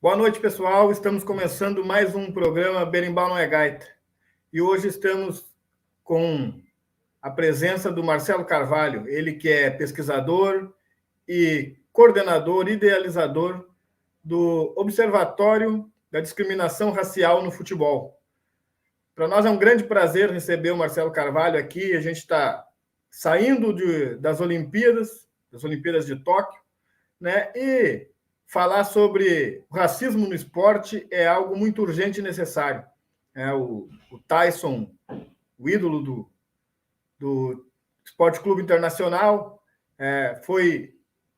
Boa noite, pessoal. Estamos começando mais um programa Berimbau Não é Gaita. E hoje estamos com a presença do Marcelo Carvalho, ele que é pesquisador e coordenador, idealizador do Observatório da Discriminação Racial no Futebol. Para nós é um grande prazer receber o Marcelo Carvalho aqui. A gente está saindo das Olimpíadas de Tóquio, né? E falar sobre o racismo no esporte é algo muito urgente e necessário. O Tyson, o ídolo do Esporte Clube Internacional, foi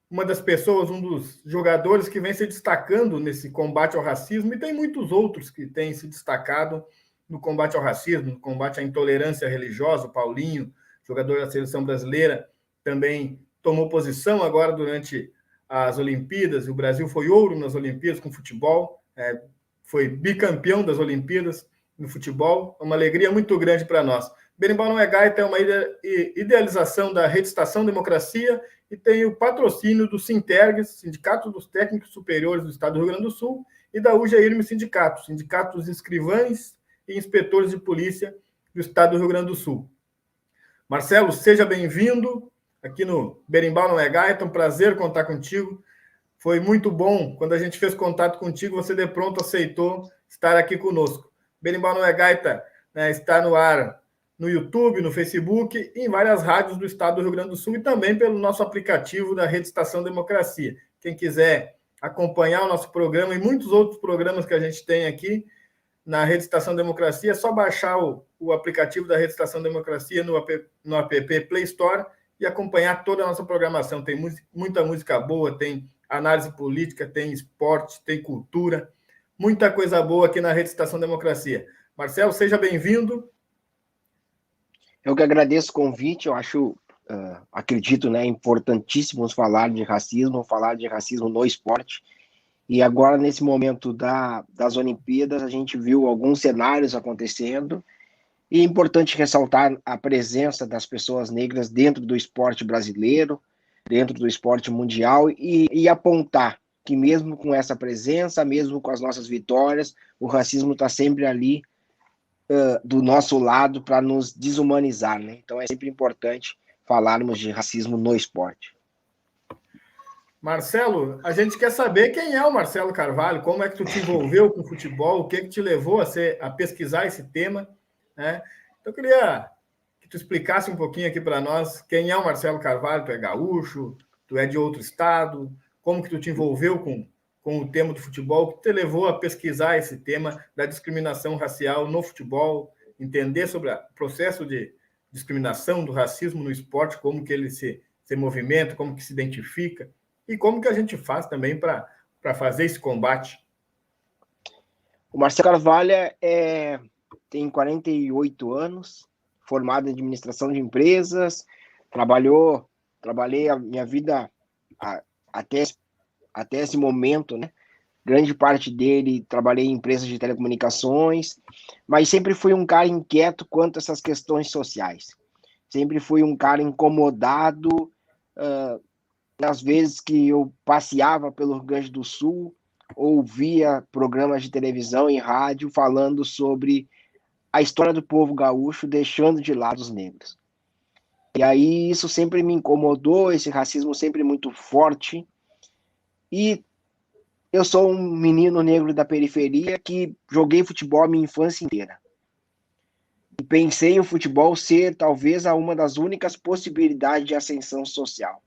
uma das pessoas, um dos jogadores que vem se destacando nesse combate ao racismo, e tem muitos outros que têm se destacado no combate ao racismo, no combate à intolerância religiosa. O Paulinho, jogador da seleção brasileira, também tomou posição agora durante as Olimpíadas, e o Brasil foi ouro nas Olimpíadas com futebol, foi bicampeão das Olimpíadas no futebol, uma alegria muito grande para nós. Berimbau Não é Gaita é uma idealização da Rede Estação Democracia e tem o patrocínio do Sintergs, Sindicato dos Técnicos Superiores do Estado do Rio Grande do Sul, e da UGIRM Sindicato dos Escrivães e Inspetores de Polícia do Estado do Rio Grande do Sul. Marcelo, seja bem-vindo aqui no Berimbau Não é Gaita, um prazer contar contigo. Foi muito bom, quando a gente fez contato contigo, você de pronto aceitou estar aqui conosco. Berimbau Não é Gaita, né, está no ar no YouTube, no Facebook e em várias rádios do estado do Rio Grande do Sul, e também pelo nosso aplicativo da Rede Estação Democracia. Quem quiser acompanhar o nosso programa e muitos outros programas que a gente tem aqui na Rede Estação Democracia, é só baixar o aplicativo da Rede Estação Democracia no app Play Store e acompanhar toda a nossa programação. Tem muita música boa, tem análise política, tem esporte, tem cultura, muita coisa boa aqui na Rede Estação Democracia. Marcelo, seja bem-vindo. Eu que agradeço o convite. Eu acredito, né, importantíssimo falar de racismo no esporte. E agora, nesse momento das Olimpíadas, a gente viu alguns cenários acontecendo, e é importante ressaltar a presença das pessoas negras dentro do esporte brasileiro, dentro do esporte mundial, e apontar que mesmo com essa presença, mesmo com as nossas vitórias, o racismo está sempre ali do nosso lado para nos desumanizar, né? Então é sempre importante falarmos de racismo no esporte. Marcelo, a gente quer saber quem é o Marcelo Carvalho, como é que tu te envolveu com o futebol, o que te levou a pesquisar esse tema, né? Então eu queria que tu explicasse um pouquinho aqui para nós quem é o Marcelo Carvalho. Tu é gaúcho, tu é de outro estado, como que tu te envolveu com o tema do futebol, o que te levou a pesquisar esse tema da discriminação racial no futebol, entender sobre o processo de discriminação, do racismo no esporte, como que ele se movimenta, como que se identifica, e como que a gente faz também para fazer esse combate. O Marcelo Carvalho tem 48 anos, formado em administração de empresas, trabalhei a minha vida até esse momento, né? Grande parte dele trabalhei em empresas de telecomunicações, mas sempre fui um cara inquieto quanto a essas questões sociais. Sempre fui um cara incomodado, nas vezes que eu passeava pelo Rio Grande do Sul, ouvia programas de televisão e rádio falando sobre a história do povo gaúcho, deixando de lado os negros. E aí isso sempre me incomodou, esse racismo sempre muito forte. E eu sou um menino negro da periferia que joguei futebol a minha infância inteira. E pensei o futebol ser talvez uma das únicas possibilidades de ascensão social.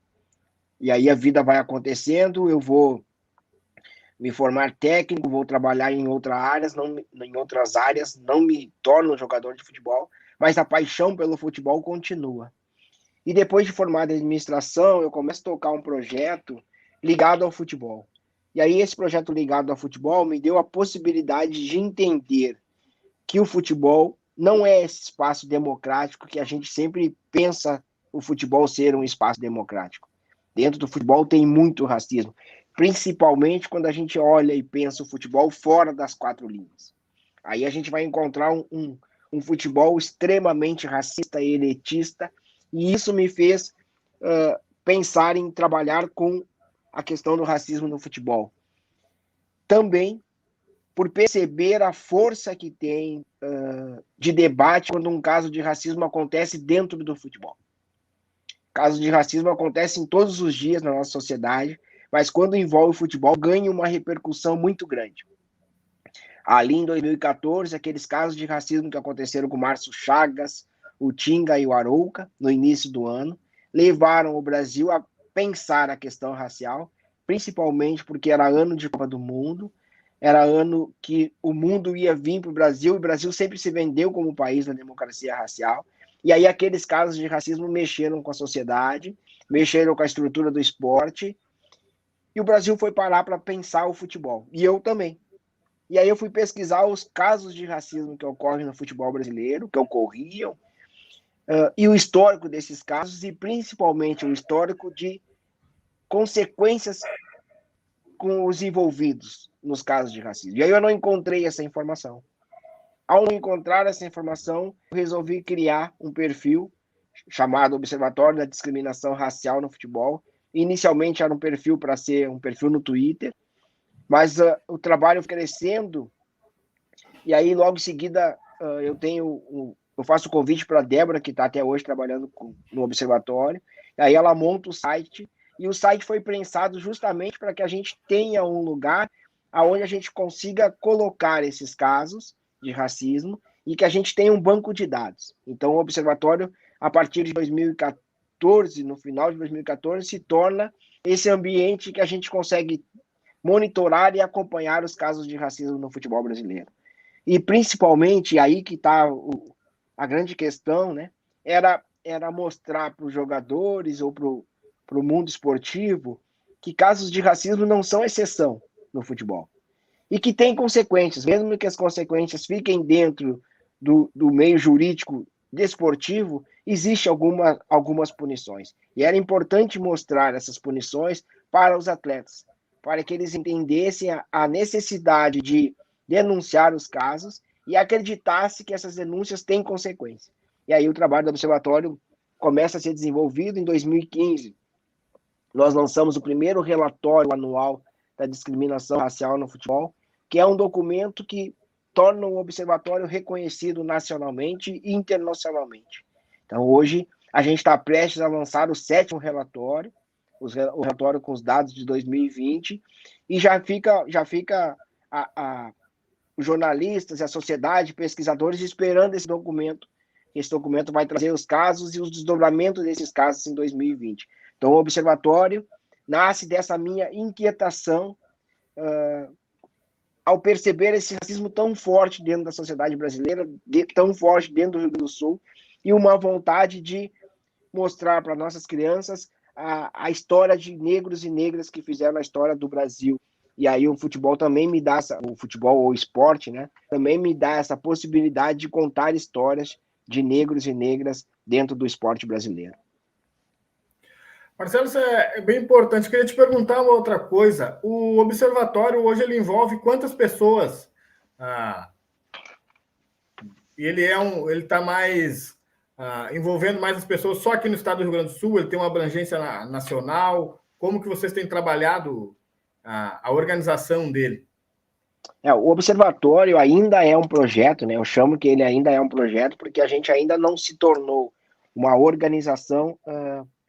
E aí a vida vai acontecendo, eu vou me formar técnico, vou trabalhar em outras áreas, não me torno jogador de futebol, mas a paixão pelo futebol continua. E depois de formado em administração, eu começo a tocar um projeto ligado ao futebol. E aí esse projeto ligado ao futebol me deu a possibilidade de entender que o futebol não é esse espaço democrático que a gente sempre pensa o futebol ser um espaço democrático. Dentro do futebol tem muito racismo, principalmente quando a gente olha e pensa o futebol fora das quatro linhas. Aí a gente vai encontrar um futebol extremamente racista e elitista, e isso me fez pensar em trabalhar com a questão do racismo no futebol. Também por perceber a força que tem de debate quando um caso de racismo acontece dentro do futebol. Casos de racismo acontecem todos os dias na nossa sociedade, mas quando envolve o futebol, ganha uma repercussão muito grande. Ali em 2014, aqueles casos de racismo que aconteceram com o Márcio Chagas, o Tinga e o Arouca, no início do ano, levaram o Brasil a pensar a questão racial, principalmente porque era ano de Copa do Mundo, era ano que o mundo ia vir para o Brasil, e o Brasil sempre se vendeu como um país da democracia racial, e aí aqueles casos de racismo mexeram com a sociedade, mexeram com a estrutura do esporte, e o Brasil foi parar para pensar o futebol, e eu também. E aí eu fui pesquisar os casos de racismo que ocorrem no futebol brasileiro, que ocorriam, e o histórico desses casos, e principalmente o histórico de consequências com os envolvidos nos casos de racismo. E aí eu não encontrei essa informação. Ao não encontrar essa informação, eu resolvi criar um perfil chamado Observatório da Discriminação Racial no Futebol. Inicialmente era um perfil para ser um perfil no Twitter, mas o trabalho foi crescendo, e aí logo em seguida eu faço o convite para a Débora, que está até hoje trabalhando no Observatório, e aí ela monta o site, e o site foi pensado justamente para que a gente tenha um lugar onde a gente consiga colocar esses casos de racismo e que a gente tenha um banco de dados. Então o Observatório, a partir de 2014, no final de 2014, se torna esse ambiente que a gente consegue monitorar e acompanhar os casos de racismo no futebol brasileiro. E principalmente, aí que está a grande questão, né, era mostrar para os jogadores ou para o mundo esportivo que casos de racismo não são exceção no futebol. E que tem consequências, mesmo que as consequências fiquem dentro do meio jurídico desportivo, existe algumas punições. E era importante mostrar essas punições para os atletas, para que eles entendessem a necessidade de denunciar os casos e acreditassem que essas denúncias têm consequência. E aí o trabalho do Observatório começa a ser desenvolvido em 2015. Nós lançamos o primeiro relatório anual da discriminação racial no futebol, que é um documento que torna o Observatório reconhecido nacionalmente e internacionalmente. Então, hoje, a gente está prestes a lançar o 7º relatório, o relatório com os dados de 2020, e já fica os jornalistas e a sociedade, pesquisadores, esperando esse documento. Esse documento vai trazer os casos e os desdobramentos desses casos em 2020. Então, o Observatório nasce dessa minha inquietação ao perceber esse racismo tão forte dentro da sociedade brasileira, tão forte dentro do Rio Grande do Sul, e uma vontade de mostrar para nossas crianças a história de negros e negras que fizeram a história do Brasil. E aí o futebol também me dá, o futebol ou esporte, né, também me dá essa possibilidade de contar histórias de negros e negras dentro do esporte brasileiro. Marcelo, isso é bem importante. Queria te perguntar uma outra coisa. O Observatório hoje ele envolve quantas pessoas? E ele está mais envolvendo mais as pessoas só aqui no estado do Rio Grande do Sul. Ele tem uma abrangência nacional. Como que vocês têm trabalhado a organização dele? O Observatório ainda é um projeto, né? Eu chamo que ele ainda é um projeto porque a gente ainda não se tornou uma organização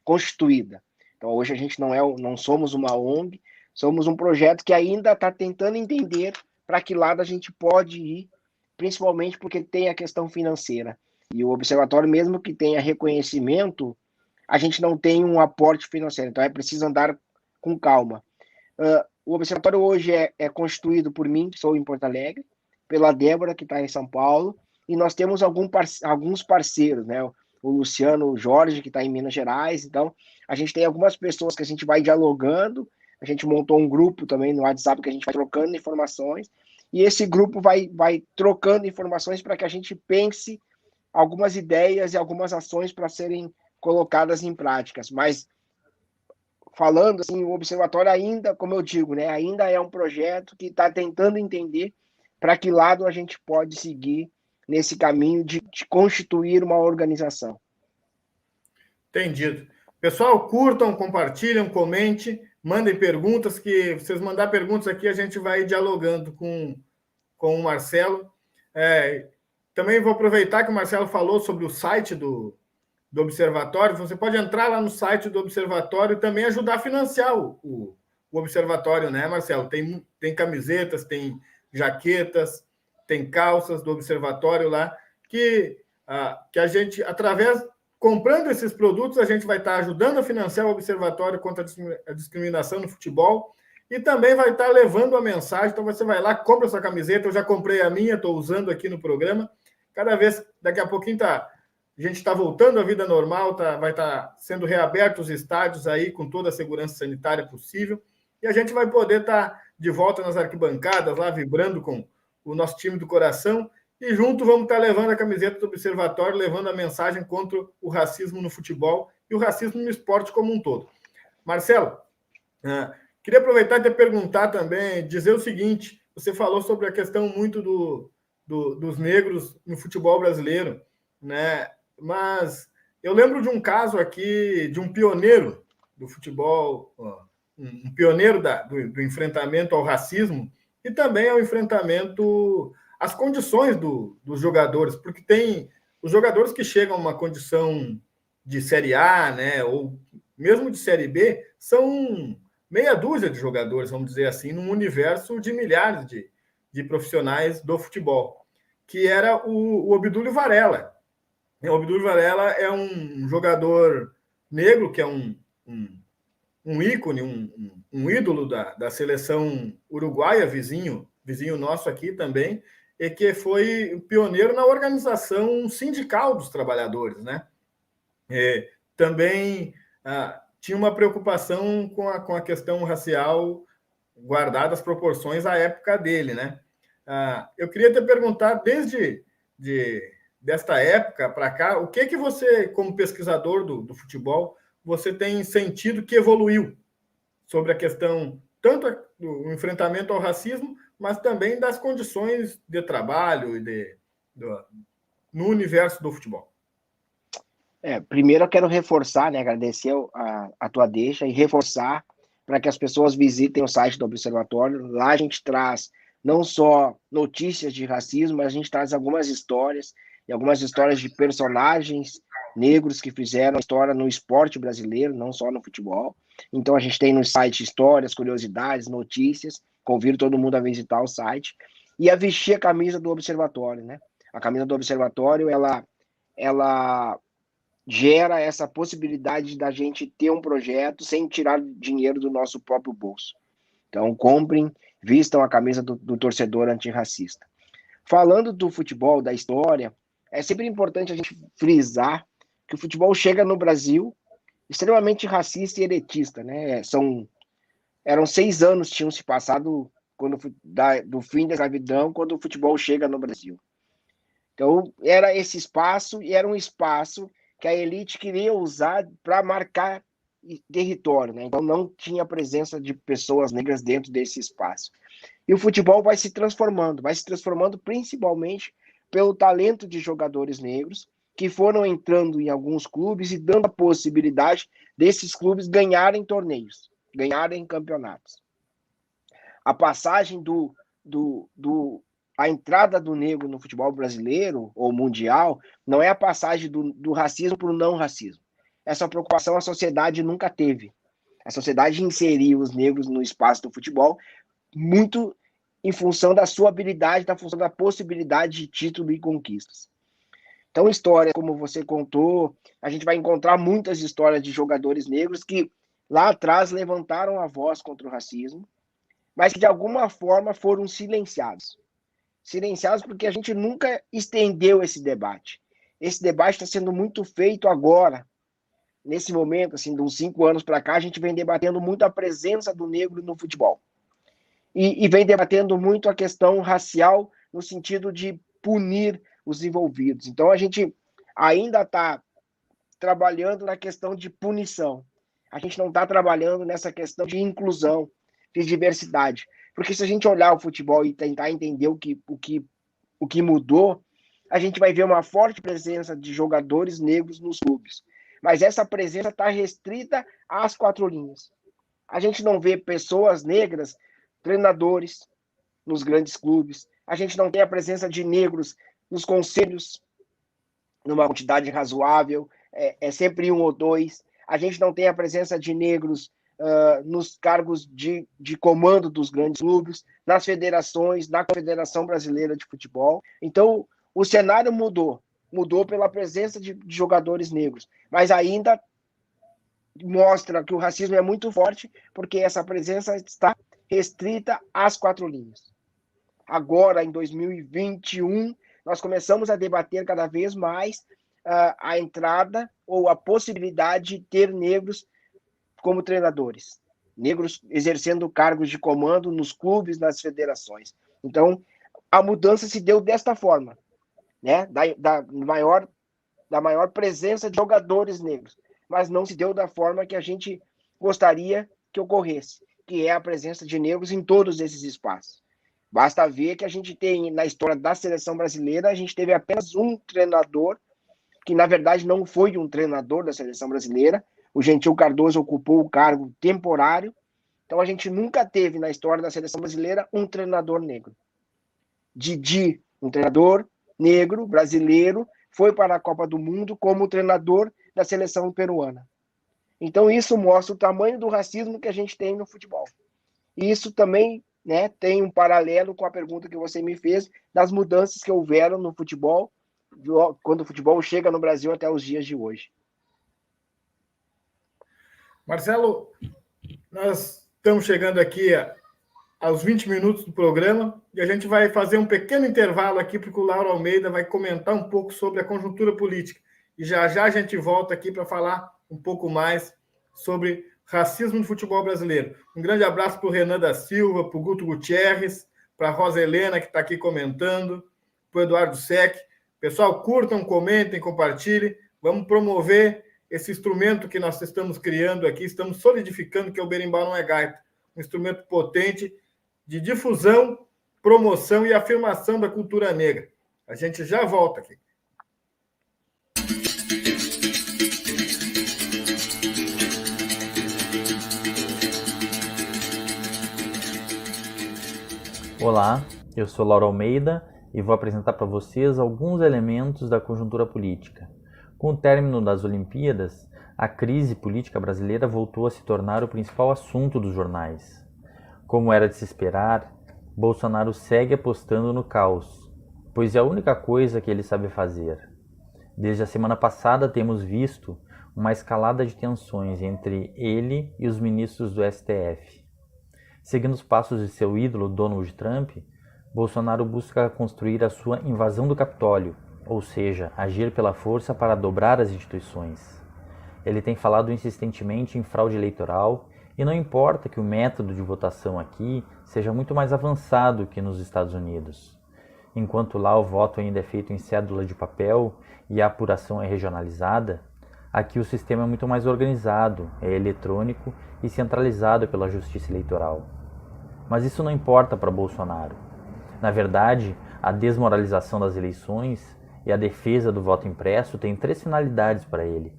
constituída. Então, hoje a gente não somos uma ONG, somos um projeto que ainda está tentando entender para que lado a gente pode ir, principalmente porque tem a questão financeira. E o Observatório, mesmo que tenha reconhecimento, a gente não tem um aporte financeiro, então é preciso andar com calma. O Observatório hoje é constituído por mim, que sou em Porto Alegre, pela Débora, que está em São Paulo, e nós temos alguns parceiros, né? O Luciano Jorge, que está em Minas Gerais. Então, a gente tem algumas pessoas que a gente vai dialogando, a gente montou um grupo também no WhatsApp que a gente vai trocando informações, e esse grupo vai trocando informações para que a gente pense algumas ideias e algumas ações para serem colocadas em práticas. Mas, falando assim, o Observatório ainda, como eu digo, né, ainda é um projeto que está tentando entender para que lado a gente pode seguir nesse caminho de constituir uma organização. Entendido. Pessoal, curtam, compartilham, comente, mandem perguntas, que vocês mandar perguntas aqui, a gente vai dialogando com o Marcelo. Também vou aproveitar que o Marcelo falou sobre o site do Observatório. Você pode entrar lá no site do Observatório e também ajudar a financiar o Observatório, né, Marcelo? Tem camisetas, tem jaquetas, tem calças do Observatório lá, que a gente, comprando esses produtos, a gente vai estar ajudando a financiar o Observatório contra a discriminação no futebol e também vai estar levando a mensagem. Então, você vai lá, compra sua camiseta. Eu já comprei a minha, estou usando aqui no programa. Cada vez, daqui a pouquinho, a gente está voltando à vida normal, vai estar sendo reabertos os estádios aí com toda a segurança sanitária possível. E a gente vai poder estar de volta nas arquibancadas, lá vibrando com o nosso time do coração. E junto vamos estar levando a camiseta do Observatório, levando a mensagem contra o racismo no futebol e o racismo no esporte como um todo. Marcelo, queria aproveitar e te perguntar também, dizer o seguinte: você falou sobre a questão muito dos negros no futebol brasileiro, né? Mas eu lembro de um caso aqui de um pioneiro do futebol, um pioneiro do enfrentamento ao racismo e também ao enfrentamento às condições dos jogadores, porque tem os jogadores que chegam a uma condição de Série A, né, ou mesmo de Série B, são meia dúzia de jogadores, vamos dizer assim, num universo de milhares de profissionais do futebol, que era o Obdúlio Varela. O Obdúlio Varela é um jogador negro, que é um ícone, um ídolo da seleção uruguaia, vizinho nosso aqui também, e que foi pioneiro na organização sindical dos trabalhadores, né? Também tinha uma preocupação com a questão racial, guardada as proporções à época dele, né? Eu queria te perguntar, desta época para cá, o que você, como pesquisador do futebol, você tem sentido que evoluiu sobre a questão tanto do enfrentamento ao racismo, mas também das condições de trabalho e no universo do futebol? Primeiro eu quero reforçar, né, agradecer a tua deixa e reforçar para que as pessoas visitem o site do Observatório. Lá a gente traz não só notícias de racismo, mas a gente traz algumas histórias, e algumas histórias de personagens negros que fizeram história no esporte brasileiro, não só no futebol. Então a gente tem no site histórias, curiosidades, notícias. Convido todo mundo a visitar o site e a vestir a camisa do Observatório, né? A camisa do Observatório, ela gera essa possibilidade da gente ter um projeto sem tirar dinheiro do nosso próprio bolso. Então, comprem, vistam a camisa do torcedor antirracista. Falando do futebol, da história, é sempre importante a gente frisar que o futebol chega no Brasil extremamente racista e elitista, né? Eram 6 anos tinham se passado do fim da escravidão, quando o futebol chega no Brasil. Então, era esse espaço, e era um espaço que a elite queria usar para marcar território, né? Então não tinha presença de pessoas negras dentro desse espaço. E o futebol vai se transformando principalmente pelo talento de jogadores negros que foram entrando em alguns clubes e dando a possibilidade desses clubes ganharem torneios, ganharem campeonatos. A passagem a entrada do negro no futebol brasileiro ou mundial não é a passagem do racismo para o não racismo. Essa preocupação a sociedade nunca teve. A sociedade inseriu os negros no espaço do futebol muito em função da sua habilidade, da função da possibilidade de título e conquistas. Então, histórias como você contou, a gente vai encontrar muitas histórias de jogadores negros que lá atrás levantaram a voz contra o racismo, mas que de alguma forma foram silenciados. Silenciados porque a gente nunca estendeu esse debate. Esse debate está sendo muito feito agora, nesse momento, assim, de uns 5 anos para cá, a gente vem debatendo muito a presença do negro no futebol. E vem debatendo muito a questão racial no sentido de punir os envolvidos. Então, a gente ainda está trabalhando na questão de punição. A gente não está trabalhando nessa questão de inclusão, de diversidade. Porque se a gente olhar o futebol e tentar entender o que mudou, a gente vai ver uma forte presença de jogadores negros nos clubes. Mas essa presença está restrita às 4 linhas. A gente não vê pessoas negras, treinadores, nos grandes clubes. A gente não tem a presença de negros nos conselhos, numa quantidade razoável, é sempre 1 ou 2. A gente não tem a presença de negros nos cargos de comando dos grandes clubes, nas federações, na Confederação Brasileira de Futebol. Então, o cenário mudou pela presença de jogadores negros, mas ainda mostra que o racismo é muito forte, porque essa presença está restrita às 4 linhas. Agora, em 2021, nós começamos a debater cada vez mais a entrada ou a possibilidade de ter negros como treinadores, negros exercendo cargos de comando nos clubes, nas federações. Então, a mudança se deu desta forma, né? Da maior presença de jogadores negros, mas não se deu da forma que a gente gostaria que ocorresse, que é a presença de negros em todos esses espaços. Basta ver que a gente tem, na história da seleção brasileira, a gente teve apenas um treinador, que na verdade não foi um treinador da seleção brasileira. O Gentil Cardoso ocupou o cargo temporário. Então a gente nunca teve na história da seleção brasileira um treinador negro. Didi, um treinador negro, brasileiro, foi para a Copa do Mundo como treinador da seleção peruana. Então isso mostra o tamanho do racismo que a gente tem no futebol. E isso também, né, tem um paralelo com a pergunta que você me fez das mudanças que houveram no futebol, quando o futebol chega no Brasil até os dias de hoje. Marcelo, nós estamos chegando aqui aos 20 minutos do programa e a gente vai fazer um pequeno intervalo aqui porque o Lauro Almeida vai comentar um pouco sobre a conjuntura política. E já já a gente volta aqui para falar um pouco mais sobre racismo no futebol brasileiro. Um grande abraço para o Renan da Silva, para o Guto Gutierrez, para a Rosa Helena, que está aqui comentando, para o Eduardo Sec. Pessoal, curtam, comentem, compartilhem. Vamos promover esse instrumento que nós estamos criando aqui, estamos solidificando, que é o Berimbau Não é Gaita. Um instrumento potente de difusão, promoção e afirmação da cultura negra. A gente já volta aqui. Olá, eu sou Lauro Almeida e vou apresentar para vocês alguns elementos da conjuntura política. Com o término das Olimpíadas, a crise política brasileira voltou a se tornar o principal assunto dos jornais. Como era de se esperar, Bolsonaro segue apostando no caos, pois é a única coisa que ele sabe fazer. Desde a semana passada temos visto uma escalada de tensões entre ele e os ministros do STF. Seguindo os passos de seu ídolo Donald Trump, Bolsonaro busca construir a sua invasão do Capitólio, ou seja, agir pela força para dobrar as instituições. Ele tem falado insistentemente em fraude eleitoral e não importa que o método de votação aqui seja muito mais avançado que nos Estados Unidos. Enquanto lá o voto ainda é feito em cédula de papel e a apuração é regionalizada, aqui o sistema é muito mais organizado, é eletrônico e centralizado pela Justiça Eleitoral. Mas isso não importa para Bolsonaro. Na verdade, a desmoralização das eleições e a defesa do voto impresso têm 3 finalidades para ele.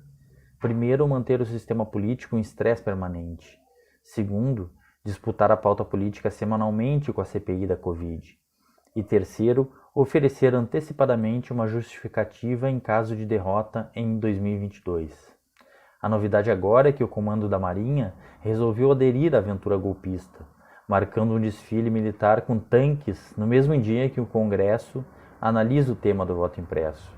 Primeiro, manter o sistema político em estresse permanente. Segundo, disputar a pauta política semanalmente com a CPI da Covid. E terceiro, oferecer antecipadamente uma justificativa em caso de derrota em 2022. A novidade agora é que o comando da Marinha resolveu aderir à aventura golpista, marcando um desfile militar com tanques no mesmo dia que o Congresso analisa o tema do voto impresso.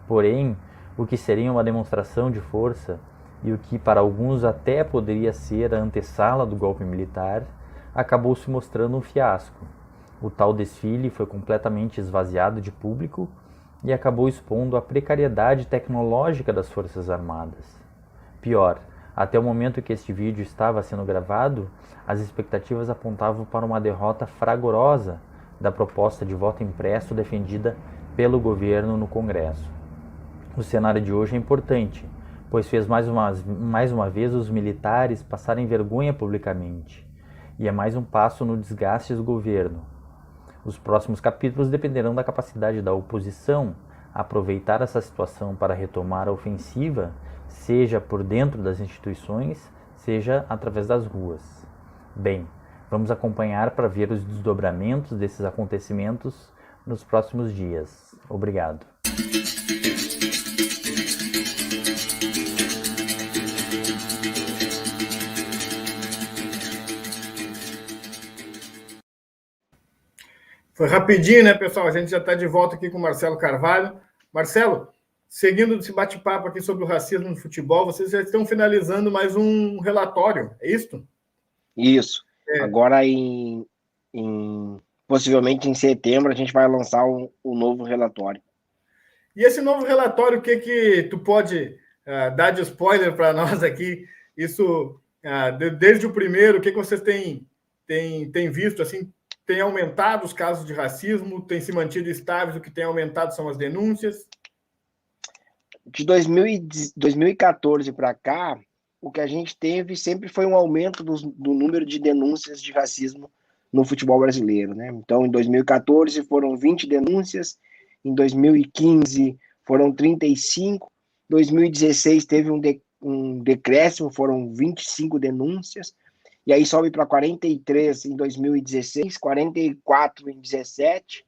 Porém, o que seria uma demonstração de força e o que para alguns até poderia ser a antessala do golpe militar, acabou se mostrando um fiasco. O tal desfile foi completamente esvaziado de público e acabou expondo a precariedade tecnológica das Forças Armadas. Pior, até o momento que este vídeo estava sendo gravado, as expectativas apontavam para uma derrota fragorosa da proposta de voto impresso defendida pelo governo no Congresso. O cenário de hoje é importante, pois fez mais uma vez os militares passarem vergonha publicamente. e é mais um passo no desgaste do governo. Os próximos capítulos dependerão da capacidade da oposição aproveitar essa situação para retomar a ofensiva, seja por dentro das instituições, seja através das ruas. Bem, vamos acompanhar para ver os desdobramentos desses acontecimentos nos próximos dias. Obrigado. Foi rapidinho, né, pessoal? A gente já está de volta aqui com o Marcelo Carvalho. Marcelo, seguindo esse bate-papo aqui sobre o racismo no futebol, vocês já estão finalizando mais um relatório, é isso? Isso. Agora, possivelmente em setembro, a gente vai lançar um novo relatório. E esse novo relatório, o que tu pode dar de spoiler para nós aqui? Isso, desde o primeiro, o que vocês têm visto, assim, tem aumentado os casos de racismo, tem se mantido estáveis, o que tem aumentado são as denúncias? De 2014 para cá, o que a gente teve sempre foi um aumento do número de denúncias de racismo no futebol brasileiro, né? Então, em 2014 foram 20 denúncias, em 2015 foram 35, 2016 teve um decréscimo, foram 25 denúncias, e aí sobe para 43 em 2016, 44 em 2017,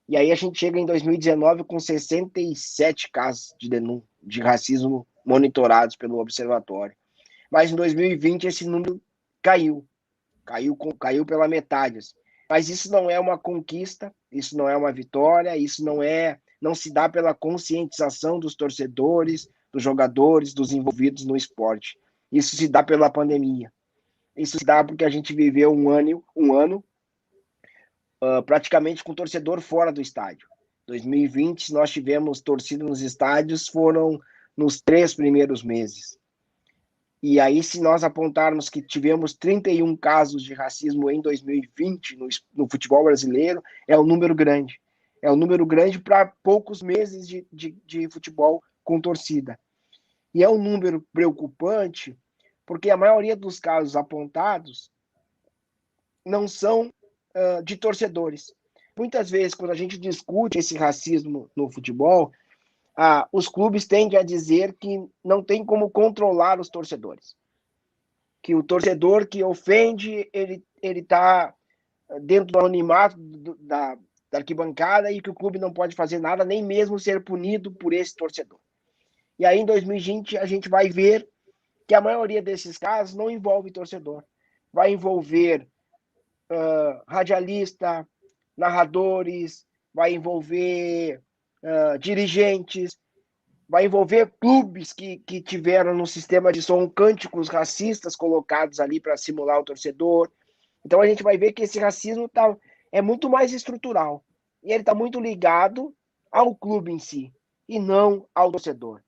e aí a gente chega em 2019 com 67 casos de racismo monitorados pelo observatório. Mas em 2020 esse número caiu pela metade. Mas isso não é uma conquista, isso não é uma vitória, isso não se dá pela conscientização dos torcedores, dos jogadores, dos envolvidos no esporte. Isso se dá pela pandemia. Isso se dá porque a gente viveu um ano praticamente com torcedor fora do estádio. 2020, nós tivemos torcida nos estádios, foram nos 3 primeiros meses. E aí, se nós apontarmos que tivemos 31 casos de racismo em 2020 no futebol brasileiro, é um número grande. É um número grande para poucos meses de futebol com torcida. E é um número preocupante, porque a maioria dos casos apontados não são de torcedores. Muitas vezes, quando a gente discute esse racismo no futebol, os clubes tendem a dizer que não tem como controlar os torcedores. Que o torcedor que ofende, ele está dentro do anonimato da arquibancada e que o clube não pode fazer nada, nem mesmo ser punido por esse torcedor. E aí, em 2020, a gente vai ver que a maioria desses casos não envolve torcedor. Vai envolver radialista, narradores, vai envolver dirigentes, vai envolver clubes que tiveram no sistema de som cânticos racistas colocados ali para simular o torcedor. Então a gente vai ver que esse racismo é muito mais estrutural e ele está muito ligado ao clube em si e não ao torcedor.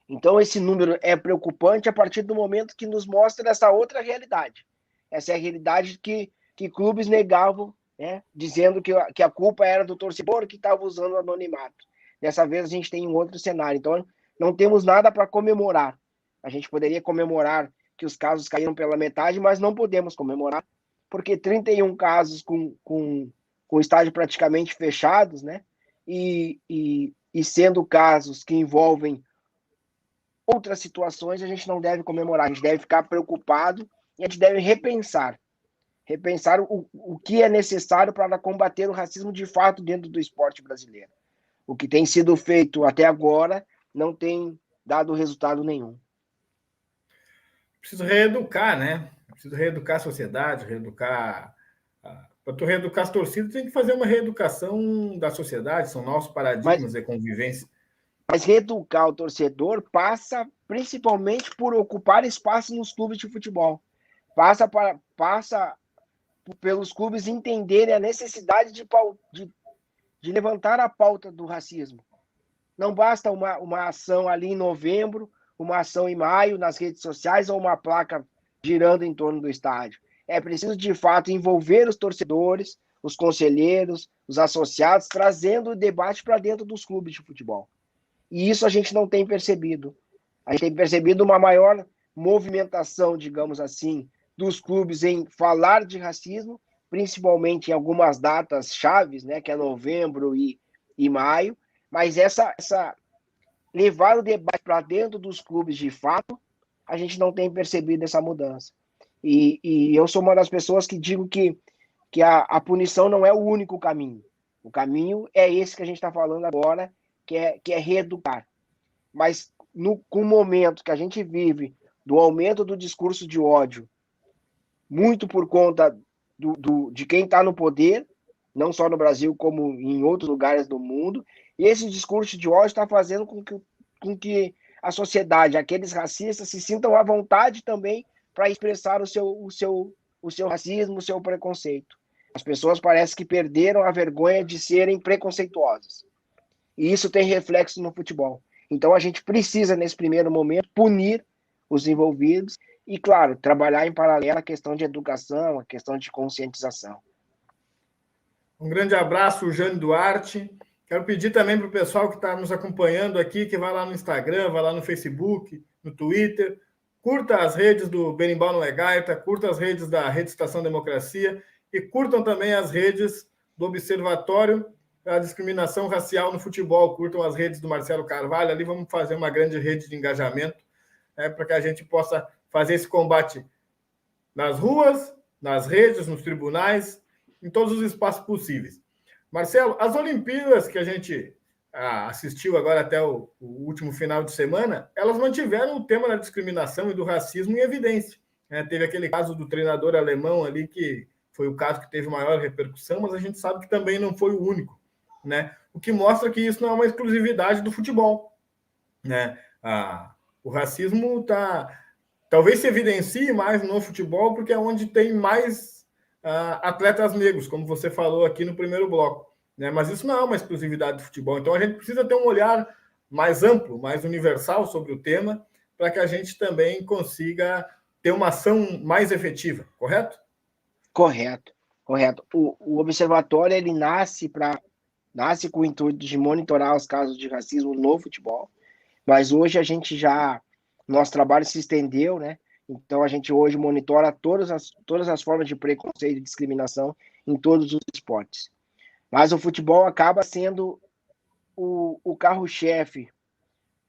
Então esse número é preocupante a partir do momento que nos mostra essa outra realidade. Essa é a realidade que clubes negavam, né, dizendo que a culpa era do torcedor que estava usando o anonimato. Dessa vez a gente tem um outro cenário. Então, não temos nada para comemorar. A gente poderia comemorar que os casos caíram pela metade, mas não podemos comemorar, porque 31 casos com estádio praticamente fechados, né, e sendo casos que envolvem outras situações, a gente não deve comemorar. A gente deve ficar preocupado e a gente deve repensar o que é necessário para combater o racismo de fato dentro do esporte brasileiro. O que tem sido feito até agora não tem dado resultado nenhum. Preciso reeducar, né? Preciso reeducar a sociedade, para tu reeducar as torcidas, tem que fazer uma reeducação da sociedade, são novos paradigmas de convivência. Mas reeducar o torcedor passa principalmente por ocupar espaço nos clubes de futebol. Passa pelos clubes entenderem a necessidade de levantar a pauta do racismo. Não basta uma ação ali em novembro, uma ação em maio nas redes sociais ou uma placa girando em torno do estádio. É preciso, de fato, envolver os torcedores, os conselheiros, os associados, trazendo o debate para dentro dos clubes de futebol. E isso a gente não tem percebido. A gente tem percebido uma maior movimentação, digamos assim, dos clubes em falar de racismo, principalmente em algumas datas chaves, né, que é novembro e maio, mas essa levar o debate para dentro dos clubes de fato, a gente não tem percebido essa mudança. E eu sou uma das pessoas que digo que a punição não é o único caminho. O caminho é esse que a gente está falando agora, que é reeducar. Mas com o momento que a gente vive do aumento do discurso de ódio, muito por conta de quem está no poder, não só no Brasil, como em outros lugares do mundo, e esse discurso de ódio está fazendo com que a sociedade, aqueles racistas, se sintam à vontade também para expressar o seu racismo, o seu preconceito. As pessoas parecem que perderam a vergonha de serem preconceituosas. E isso tem reflexo no futebol. Então a gente precisa, nesse primeiro momento, punir os envolvidos e, claro, trabalhar em paralelo a questão de educação, a questão de conscientização. Um grande abraço, Jânio Duarte. Quero pedir também para o pessoal que está nos acompanhando aqui, que vai lá no Instagram, vai lá no Facebook, no Twitter, curta as redes do Berimbau Não é Gaita, curta as redes da Rede Estação Democracia e curtam também as redes do Observatório da Discriminação Racial no Futebol, curtam as redes do Marcelo Carvalho, ali vamos fazer uma grande rede de engajamento, para que a gente possa fazer esse combate nas ruas, nas redes, nos tribunais, em todos os espaços possíveis. Marcelo, as Olimpíadas que a gente assistiu agora até o último final de semana, elas mantiveram o tema da discriminação e do racismo em evidência. Teve aquele caso do treinador alemão ali, que foi o caso que teve maior repercussão, mas a gente sabe que também não foi o único, né? O que mostra que isso não é uma exclusividade do futebol, né? O racismo talvez se evidencie mais no futebol, porque é onde tem mais atletas negros, como você falou aqui no primeiro bloco, né? Mas isso não é uma exclusividade do futebol. Então a gente precisa ter um olhar mais amplo, mais universal sobre o tema, para que a gente também consiga ter uma ação mais efetiva, correto? Correto. O observatório ele nasce com o intuito de monitorar os casos de racismo no futebol, mas hoje nosso trabalho se estendeu, né? Então a gente hoje monitora todas as formas de preconceito e discriminação em todos os esportes. Mas o futebol acaba sendo o carro-chefe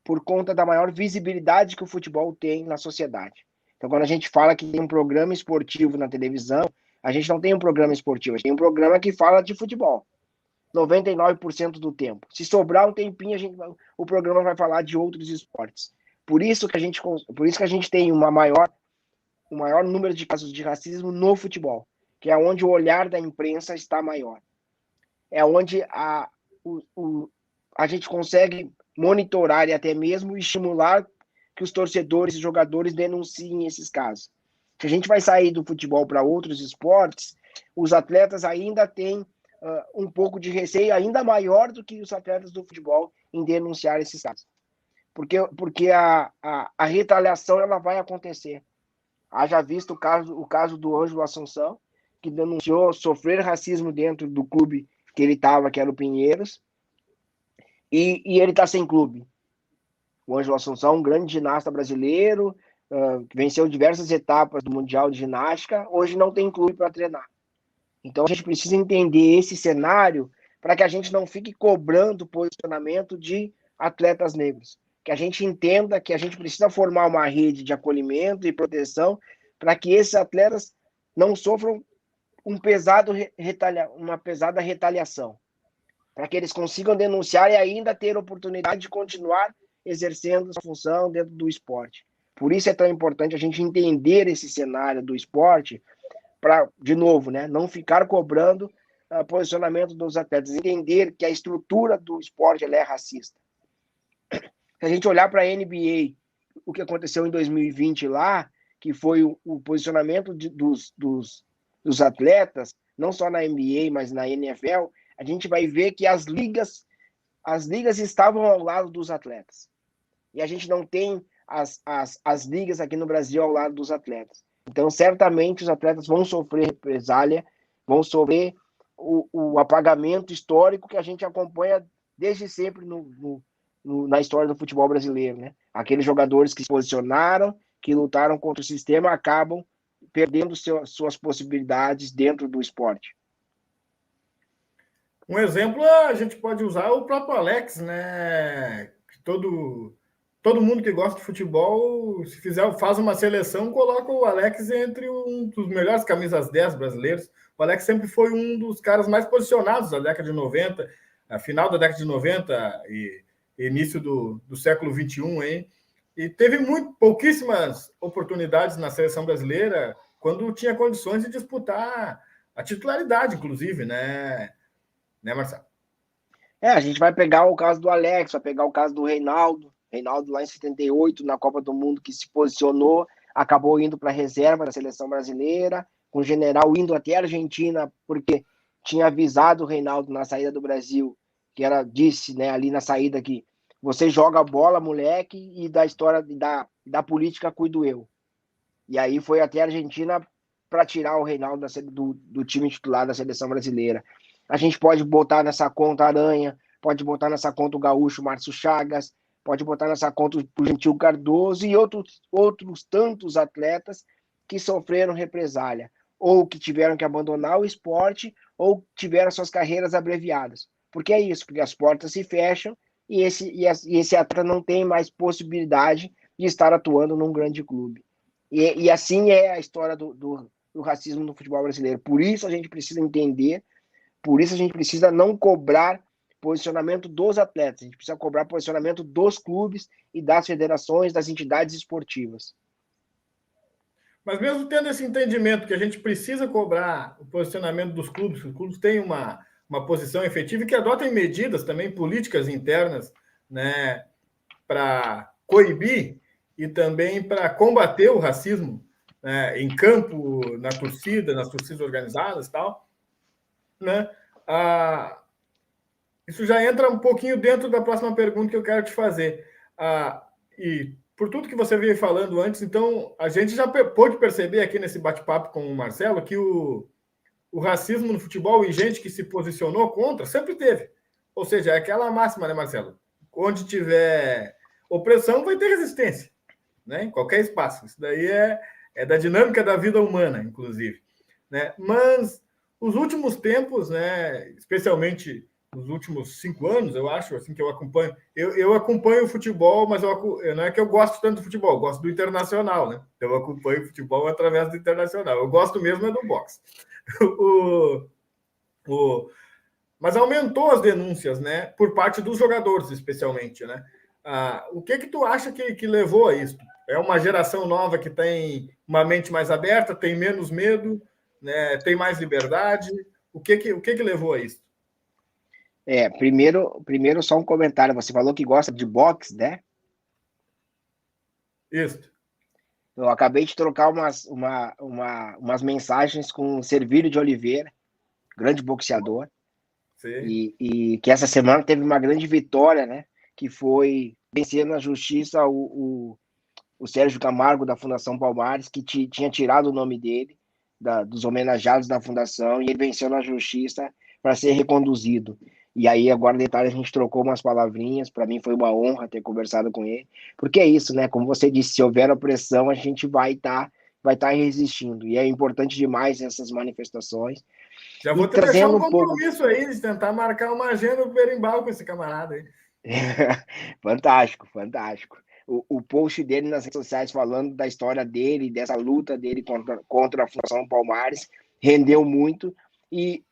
por conta da maior visibilidade que o futebol tem na sociedade. Então quando a gente fala que tem um programa esportivo na televisão, a gente não tem um programa esportivo, a gente tem um programa que fala de futebol. 99% do tempo. Se sobrar um tempinho, o programa vai falar de outros esportes. Por isso que a gente tem o maior número de casos de racismo no futebol, que é onde o olhar da imprensa está maior. É onde a gente consegue monitorar e até mesmo estimular que os torcedores e jogadores denunciem esses casos. Se a gente vai sair do futebol para outros esportes, os atletas ainda têm um pouco de receio ainda maior do que os atletas do futebol em denunciar esses casos. Porque a retaliação ela vai acontecer. Haja visto o caso do Ângelo Assunção, que denunciou sofrer racismo dentro do clube que ele estava, que era o Pinheiros, e ele está sem clube. O Ângelo Assunção, um grande ginasta brasileiro, que venceu diversas etapas do Mundial de Ginástica, hoje não tem clube para treinar. Então a gente precisa entender esse cenário para que a gente não fique cobrando posicionamento de atletas negros. Que a gente entenda que a gente precisa formar uma rede de acolhimento e proteção para que esses atletas não sofram uma pesada retaliação. Para que eles consigam denunciar e ainda ter oportunidade de continuar exercendo sua função dentro do esporte. Por isso é tão importante a gente entender esse cenário do esporte para, de novo, né, não ficar cobrando posicionamento dos atletas, entender que a estrutura do esporte ela é racista. Se a gente olhar para a NBA, o que aconteceu em 2020 lá, que foi o posicionamento dos atletas, não só na NBA, mas na NFL, a gente vai ver que as ligas estavam ao lado dos atletas. E a gente não tem as ligas aqui no Brasil ao lado dos atletas. Então, certamente, os atletas vão sofrer represália, vão sofrer o apagamento histórico que a gente acompanha desde sempre na história do futebol brasileiro, né? Aqueles jogadores que se posicionaram, que lutaram contra o sistema, acabam perdendo suas possibilidades dentro do esporte. Um exemplo a gente pode usar o próprio Alex, né? Todo mundo que gosta de futebol, se faz uma seleção, coloca o Alex entre um dos melhores camisas 10 brasileiros. O Alex sempre foi um dos caras mais posicionados da década de 90, a final da década de 90 e início do século 21, hein? E teve pouquíssimas oportunidades na seleção brasileira quando tinha condições de disputar a titularidade, inclusive, né, Marcelo? A gente vai pegar o caso do Alex, vai pegar o caso do Reinaldo lá em 78, na Copa do Mundo, que se posicionou, acabou indo para a reserva da seleção brasileira, com o general indo até a Argentina, porque tinha avisado o Reinaldo na saída do Brasil, que disse, né, ali na saída que você joga a bola, moleque, e da história da política cuido eu. E aí foi até a Argentina para tirar o Reinaldo do time titular da seleção brasileira. A gente pode botar nessa conta Aranha, pode botar nessa conta o gaúcho Márcio Chagas, pode botar nessa conta o Gentil Cardoso e outros tantos atletas que sofreram represália, ou que tiveram que abandonar o esporte, ou tiveram suas carreiras abreviadas. Porque é isso, porque as portas se fecham e esse atleta não tem mais possibilidade de estar atuando num grande clube. E assim é a história do racismo no futebol brasileiro. Por isso a gente precisa entender, por isso a gente precisa não cobrar posicionamento dos atletas, a gente precisa cobrar posicionamento dos clubes e das federações, das entidades esportivas. Mas mesmo tendo esse entendimento que a gente precisa cobrar o posicionamento dos clubes, que os clubes têm uma posição efetiva e que adotem medidas também políticas internas, né, para coibir e também para combater o racismo, né, em campo, na torcida, nas torcidas organizadas e tal, né? Isso já entra um pouquinho dentro da próxima pergunta que eu quero te fazer. E por tudo que você veio falando antes, então, a gente já pôde perceber aqui nesse bate-papo com o Marcelo que o racismo no futebol e gente que se posicionou contra sempre teve. Ou seja, é aquela máxima, né, Marcelo? Onde tiver opressão, vai ter resistência, né? Em qualquer espaço. Isso daí é da dinâmica da vida humana, inclusive, né? Mas os últimos tempos, né, especialmente nos últimos 5 anos, eu acho, assim que eu acompanho. Eu acompanho o futebol, mas não é que eu gosto tanto do futebol, eu gosto do internacional, né? Eu acompanho o futebol através do internacional. Eu gosto mesmo é do boxe. Mas aumentou as denúncias, né? Por parte dos jogadores, especialmente, né? O que tu acha que levou a isso? É uma geração nova que tem uma mente mais aberta, tem menos medo, né? Tem mais liberdade? O que levou a isso? Primeiro só um comentário. Você falou que gosta de boxe, né? Isso. Eu acabei de trocar umas mensagens com o Servílio de Oliveira, grande boxeador, e que essa semana teve uma grande vitória, né? Que foi vencer na justiça o Sérgio Camargo, da Fundação Palmares, que tinha tirado o nome dele, dos homenageados da Fundação, e ele venceu na justiça para ser reconduzido. E aí, agora, detalhe, a gente trocou umas palavrinhas. Para mim foi uma honra ter conversado com ele, porque é isso, né? Como você disse, se houver opressão, a gente vai tá resistindo. E é importante demais essas manifestações. Já vou te deixar um compromisso aí de tentar marcar uma agenda do berimbau com esse camarada aí. Fantástico, fantástico. O post dele nas redes sociais falando da história dele, dessa luta dele contra a Fundação Palmares, rendeu muito. E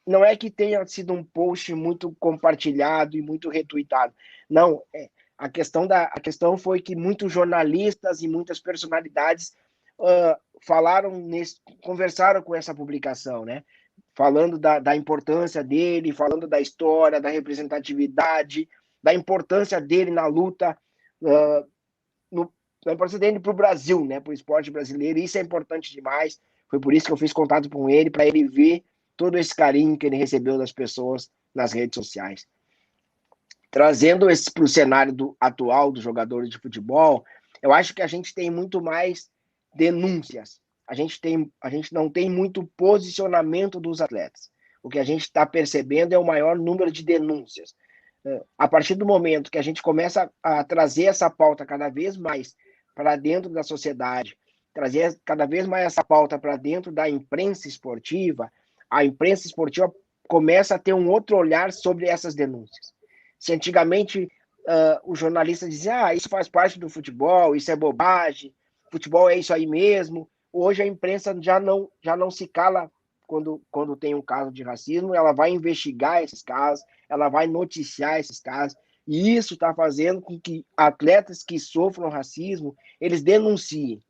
não é que tenha sido um post muito compartilhado e muito retuitado. Não, a questão foi que muitos jornalistas e muitas personalidades conversaram com essa publicação, né? Falando da importância dele, falando da história, da representatividade, da importância dele na luta, da importância dele para o Brasil, né? Para o esporte brasileiro. Isso é importante demais. Foi por isso que eu fiz contato com ele, para ele ver todo esse carinho que ele recebeu das pessoas nas redes sociais. Trazendo isso para o cenário atual dos jogadores de futebol, eu acho que a gente tem muito mais denúncias. A gente não tem muito posicionamento dos atletas. O que a gente está percebendo é o maior número de denúncias. A partir do momento que a gente começa a trazer essa pauta cada vez mais para dentro da sociedade, trazer cada vez mais essa pauta para dentro da imprensa esportiva, a imprensa esportiva começa a ter um outro olhar sobre essas denúncias. Se antigamente o jornalista dizia, isso faz parte do futebol, isso é bobagem, futebol é isso aí mesmo, hoje a imprensa já não se cala quando tem um caso de racismo, ela vai investigar esses casos, ela vai noticiar esses casos, e isso está fazendo com que atletas que sofram racismo, eles denunciem.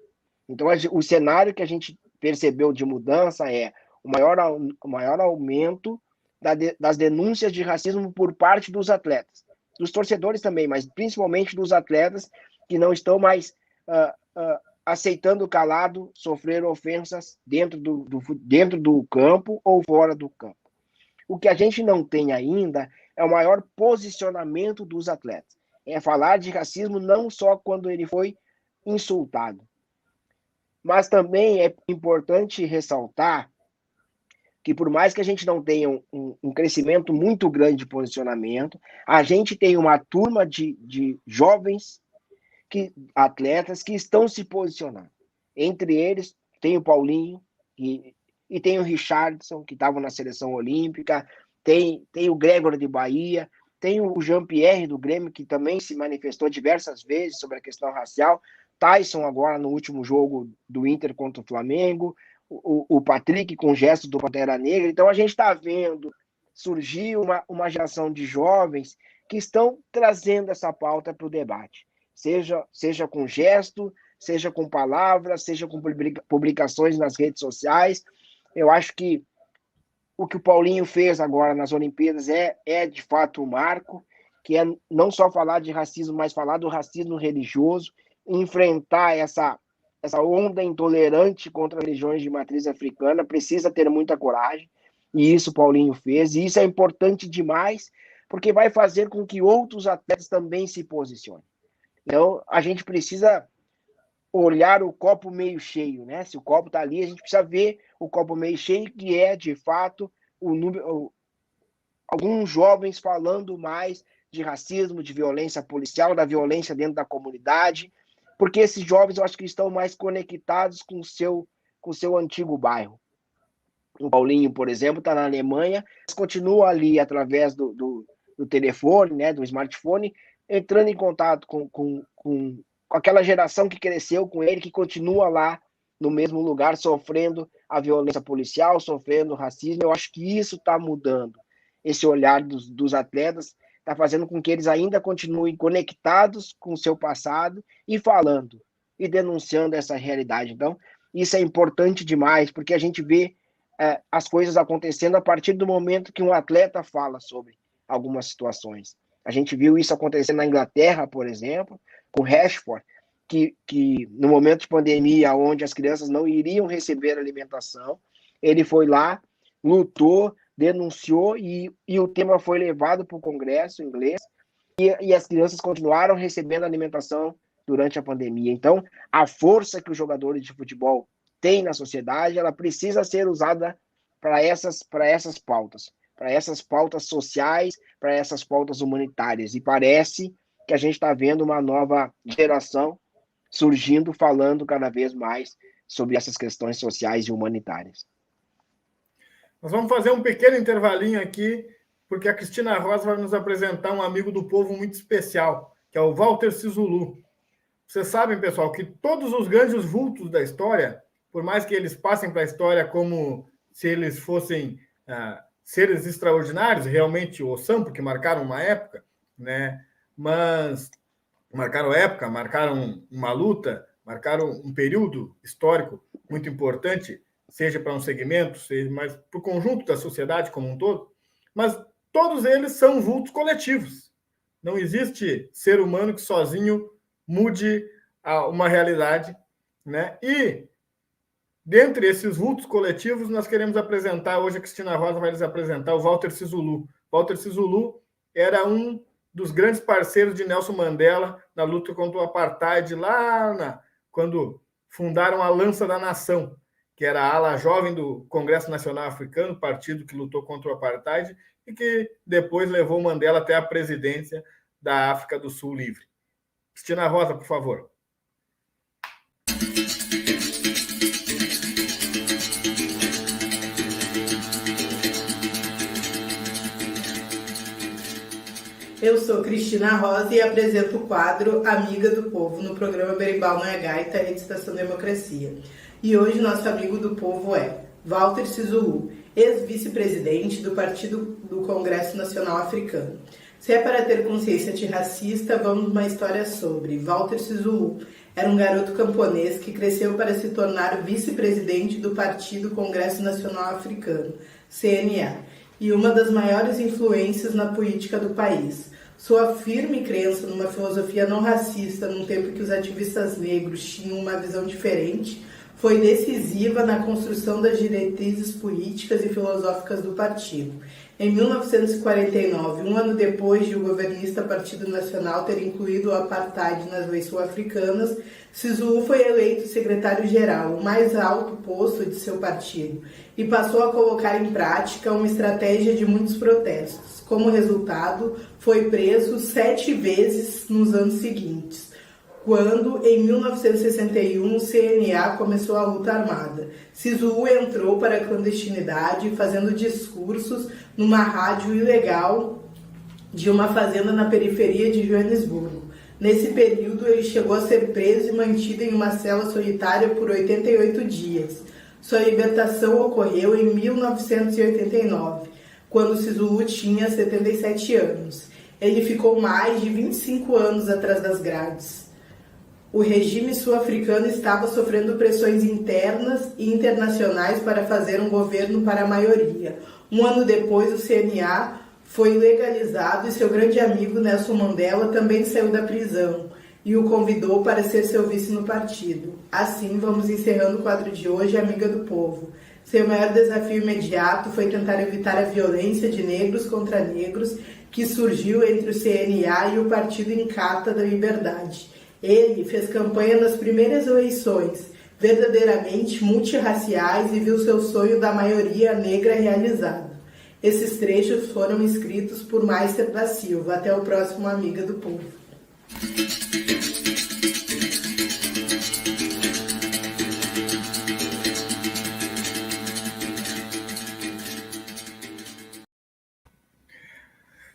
Então, o cenário que a gente percebeu de mudança é o maior aumento das denúncias de racismo por parte dos atletas, dos torcedores também, mas principalmente dos atletas que não estão mais aceitando calado sofrer ofensas dentro do campo ou fora do campo. O que a gente não tem ainda é o maior posicionamento dos atletas. É falar de racismo não só quando ele foi insultado, mas também é importante ressaltar que por mais que a gente não tenha um crescimento muito grande de posicionamento, a gente tem uma turma de jovens atletas que estão se posicionando. Entre eles, tem o Paulinho e tem o Richardson, que estavam na seleção olímpica, tem o Gregor de Bahia, tem o Jean-Pierre do Grêmio, que também se manifestou diversas vezes sobre a questão racial, Tyson agora no último jogo do Inter contra o Flamengo, o Patrick com gesto do Pantera Negra. Então a gente está vendo surgir uma geração de jovens que estão trazendo essa pauta para o debate, seja com gesto, seja com palavras, seja com publicações nas redes sociais. Eu acho que o que o Paulinho fez agora nas Olimpíadas é de fato um marco, que é não só falar de racismo, mas falar do racismo religioso, enfrentar essa onda intolerante contra religiões de matriz africana. Precisa ter muita coragem, e isso o Paulinho fez, e isso é importante demais, porque vai fazer com que outros atletas também se posicionem. Então, a gente precisa olhar o copo meio cheio, né? Se o copo está ali, a gente precisa ver o copo meio cheio, que é, de fato, alguns jovens falando mais de racismo, de violência policial, da violência dentro da comunidade, porque esses jovens, eu acho que estão mais conectados com o seu antigo bairro. O Paulinho, por exemplo, está na Alemanha, mas continua ali através do telefone, né, do smartphone, entrando em contato com aquela geração que cresceu com ele, que continua lá no mesmo lugar, sofrendo a violência policial, sofrendo o racismo. Eu acho que isso está mudando. Esse olhar dos atletas está fazendo com que eles ainda continuem conectados com o seu passado e falando e denunciando essa realidade. Então, isso é importante demais, porque a gente vê as coisas acontecendo a partir do momento que um atleta fala sobre algumas situações. A gente viu isso acontecer na Inglaterra, por exemplo, com Rashford, que no momento de pandemia, onde as crianças não iriam receber alimentação, ele foi lá, lutou, denunciou e o tema foi levado para o Congresso inglês e as crianças continuaram recebendo alimentação durante a pandemia. Então, a força que os jogadores de futebol têm na sociedade, ela precisa ser usada para essas pautas sociais, para essas pautas humanitárias. E parece que a gente está vendo uma nova geração surgindo, falando cada vez mais sobre essas questões sociais e humanitárias. Nós vamos fazer um pequeno intervalinho aqui, porque a Cristina Rosa vai nos apresentar um amigo do povo muito especial, que é o Walter Sisulu. Vocês sabem, pessoal, que todos os grandes vultos da história, por mais que eles passem para a história como se eles fossem seres extraordinários, realmente o são, porque marcaram uma época, né? Mas marcaram época, marcaram uma luta, marcaram um período histórico muito importante, seja para um segmento, seja mais para o conjunto da sociedade como um todo, mas todos eles são vultos coletivos. Não existe ser humano que sozinho mude uma realidade, né? E dentre esses vultos coletivos, nós queremos apresentar, hoje a Cristina Rosa vai nos apresentar o Walter Sisulu. Walter Sisulu era um dos grandes parceiros de Nelson Mandela na luta contra o apartheid, quando fundaram a Lança da Nação, que era a ala jovem do Congresso Nacional Africano, partido que lutou contra o apartheid e que depois levou Mandela até a presidência da África do Sul livre. Cristina Rosa, por favor. sou Cristina Rosa e apresento o quadro Amiga do Povo no programa Berimbau Não é Gaita, Rede Estação Democracia. E hoje nosso amigo do povo é Walter Sisulu, ex-vice-presidente do Partido do Congresso Nacional Africano. Se é para ter consciência antirracista, vamos uma história sobre Walter Sisulu. Era um garoto camponês que cresceu para se tornar vice-presidente do Partido Congresso Nacional Africano, CNA, e uma das maiores influências na política do país. Sua firme crença numa filosofia não racista, num tempo que os ativistas negros tinham uma visão diferente, foi decisiva na construção das diretrizes políticas e filosóficas do partido. Em 1949, um ano depois de o governista Partido Nacional ter incluído o apartheid nas leis sul-africanas, Sisulu foi eleito secretário-geral, o mais alto posto de seu partido, e passou a colocar em prática uma estratégia de muitos protestos. Como resultado, foi preso 7 vezes nos anos seguintes, quando, em 1961, o CNA começou a luta armada. Sisulu entrou para a clandestinidade, fazendo discursos numa rádio ilegal de uma fazenda na periferia de Joanesburgo. Nesse período, ele chegou a ser preso e mantido em uma cela solitária por 88 dias. Sua libertação ocorreu em 1989, quando Sisulu tinha 77 anos. Ele ficou mais de 25 anos atrás das grades. O regime sul-africano estava sofrendo pressões internas e internacionais para fazer um governo para a maioria. Um ano depois, o CNA foi legalizado e seu grande amigo Nelson Mandela também saiu da prisão e o convidou para ser seu vice no partido. Assim, vamos encerrando o quadro de hoje, Amiga do Povo. Seu maior desafio imediato foi tentar evitar a violência de negros contra negros que surgiu entre o CNA e o Partido Inkatha da Liberdade. Ele fez campanha nas primeiras eleições, verdadeiramente multirraciais, e viu seu sonho da maioria negra realizado. Esses trechos foram escritos por Maister da Silva. Até o próximo Amiga do Povo.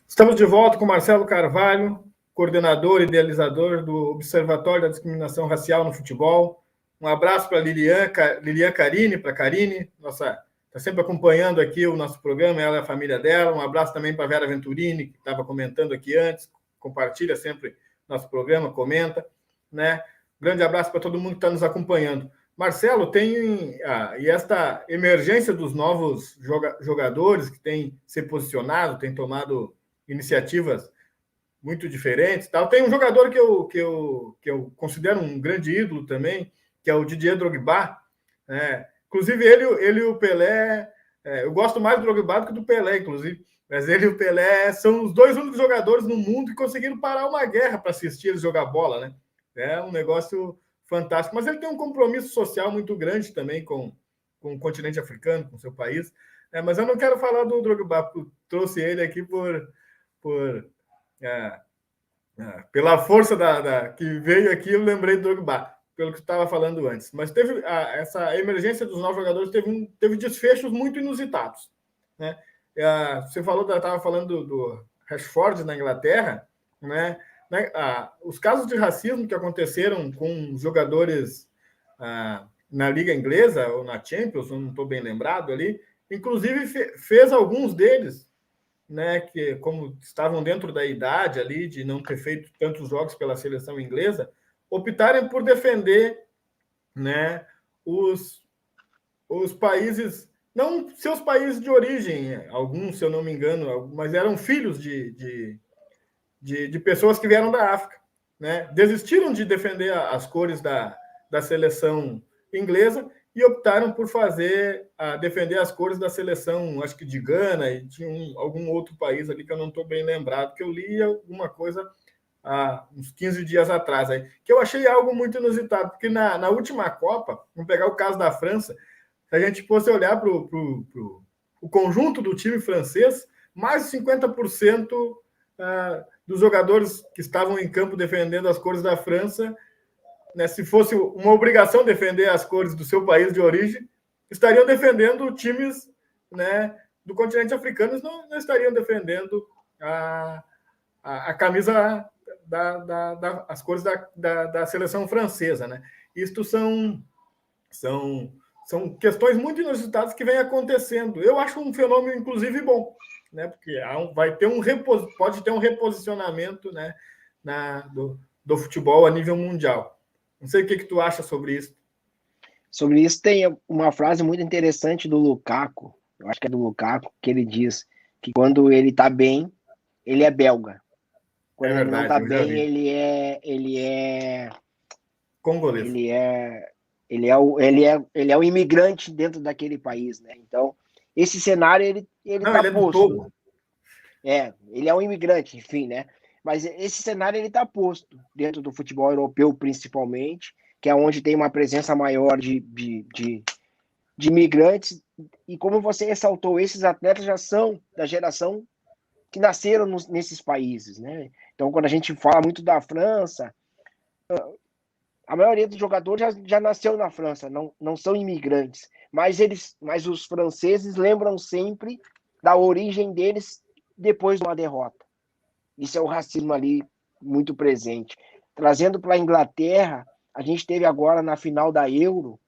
Estamos de volta com Marcelo Carvalho, coordenador e idealizador do Observatório da Discriminação Racial no Futebol. Um abraço para Lilian Carini, para a Karine, está sempre acompanhando aqui o nosso programa, ela e a família dela. Um abraço também para a Vera Venturini, que estava comentando aqui antes, compartilha sempre nosso programa, comenta, né? Grande abraço para todo mundo que está nos acompanhando. Marcelo, e esta emergência dos novos jogadores que têm se posicionado, têm tomado iniciativas muito diferentes, tal. Tem um jogador que eu considero um grande ídolo também, que é o Didier Drogba, né? Inclusive ele e o Pelé, eu gosto mais do Drogba do que do Pelé, inclusive, mas ele e o Pelé são os dois únicos jogadores no mundo que conseguiram parar uma guerra para assistir eles jogar bola, né? É um negócio fantástico, mas ele tem um compromisso social muito grande também com o continente africano, com o seu país, mas eu não quero falar do Drogba, porque eu trouxe ele aqui pela força que veio aqui, eu lembrei do Drogba, pelo que você estava falando antes. Mas teve essa emergência dos novos jogadores, teve desfechos muito inusitados, né? Você estava falando do Rashford na Inglaterra, né? Os casos de racismo que aconteceram com jogadores na Liga Inglesa ou na Champions, eu não estou bem lembrado ali, inclusive fez alguns deles, né, que como estavam dentro da idade ali de não ter feito tantos jogos pela seleção inglesa, optarem por defender, né, os países, não seus países de origem, alguns, se eu não me engano, mas eram filhos de pessoas que vieram da África, né, desistiram de defender as cores da seleção inglesa e optaram por defender as cores da seleção, acho que de Gana, e tinha algum outro país ali que eu não estou bem lembrado, que eu li alguma coisa há uns 15 dias atrás, aí, que eu achei algo muito inusitado, porque na última Copa, vamos pegar o caso da França, se a gente fosse olhar para o conjunto do time francês, mais de 50% dos jogadores que estavam em campo defendendo as cores da França, né, se fosse uma obrigação defender as cores do seu país de origem, estariam defendendo times, né, do continente africano, não estariam defendendo a camisa as cores da seleção francesa, né? Isto são questões muito inusitadas que vêm acontecendo. Eu acho um fenômeno, inclusive, bom, né? Porque pode ter um reposicionamento, né, do futebol a nível mundial. Não sei o que tu acha sobre isso. Sobre isso tem uma frase muito interessante do Lukaku, eu acho que é do Lukaku, que ele diz que quando ele tá bem, ele é belga. Quando ele não tá bem, ele é congolês. Ele é um imigrante dentro daquele país, né? Então, esse cenário ele tá posto. Ele é um imigrante, enfim, né? Mas esse cenário ele tá posto dentro do futebol europeu, principalmente, que é onde tem uma presença maior de imigrantes. E como você ressaltou, esses atletas já são da geração que nasceram nesses países, né? Então, quando a gente fala muito da França, a maioria dos jogadores já nasceu na França, não são imigrantes, mas os franceses lembram sempre da origem deles depois de uma derrota. Isso é o racismo ali muito presente. Trazendo para a Inglaterra, a gente teve agora na final da Euro,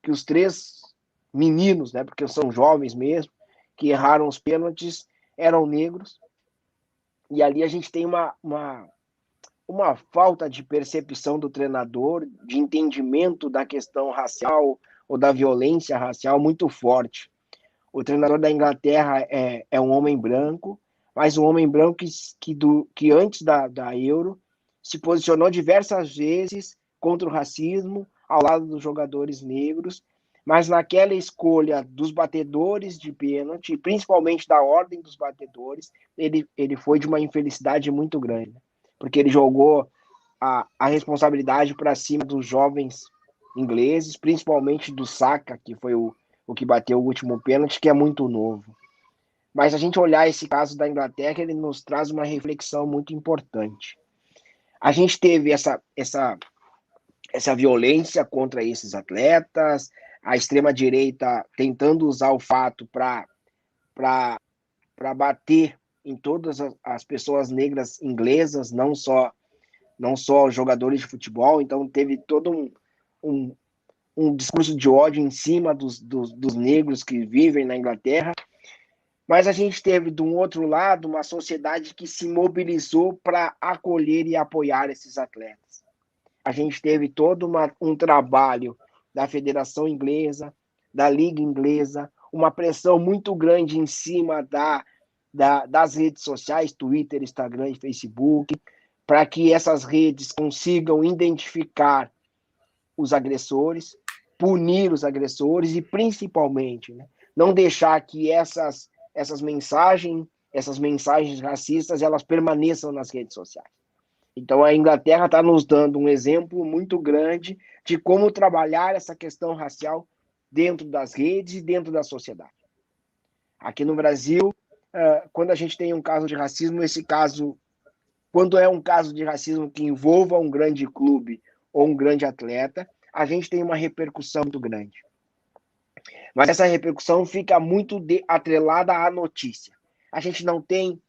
que os 3 meninos, né, porque são jovens mesmo, que erraram os pênaltis, eram negros. E ali a gente tem uma falta de percepção do treinador, de entendimento da questão racial ou da violência racial muito forte. O treinador da Inglaterra é um homem branco, mas um homem branco que antes da Euro se posicionou diversas vezes contra o racismo ao lado dos jogadores negros, mas naquela escolha dos batedores de pênalti, principalmente da ordem dos batedores, ele foi de uma infelicidade muito grande, porque ele jogou a responsabilidade para cima dos jovens ingleses, principalmente do Saka, que foi o que bateu o último pênalti, que é muito novo. Mas a gente olhar esse caso da Inglaterra, ele nos traz uma reflexão muito importante. A gente teve essa violência contra esses atletas, a extrema-direita tentando usar o fato para bater em todas as pessoas negras inglesas, não só jogadores de futebol. Então teve todo um discurso de ódio em cima dos negros que vivem na Inglaterra. Mas a gente teve, de um outro lado, uma sociedade que se mobilizou para acolher e apoiar esses atletas. A gente teve todo um trabalho da Federação Inglesa, da Liga Inglesa, uma pressão muito grande em cima das redes sociais, Twitter, Instagram e Facebook, para que essas redes consigam identificar os agressores, punir os agressores e, principalmente, né, não deixar que essas mensagens racistas, elas permaneçam nas redes sociais. Então, a Inglaterra está nos dando um exemplo muito grande de como trabalhar essa questão racial dentro das redes e dentro da sociedade. Aqui no Brasil, quando a gente tem um caso de racismo, quando é um caso de racismo que envolva um grande clube ou um grande atleta, a gente tem uma repercussão muito grande. Mas essa repercussão fica muito atrelada à notícia. A gente não tem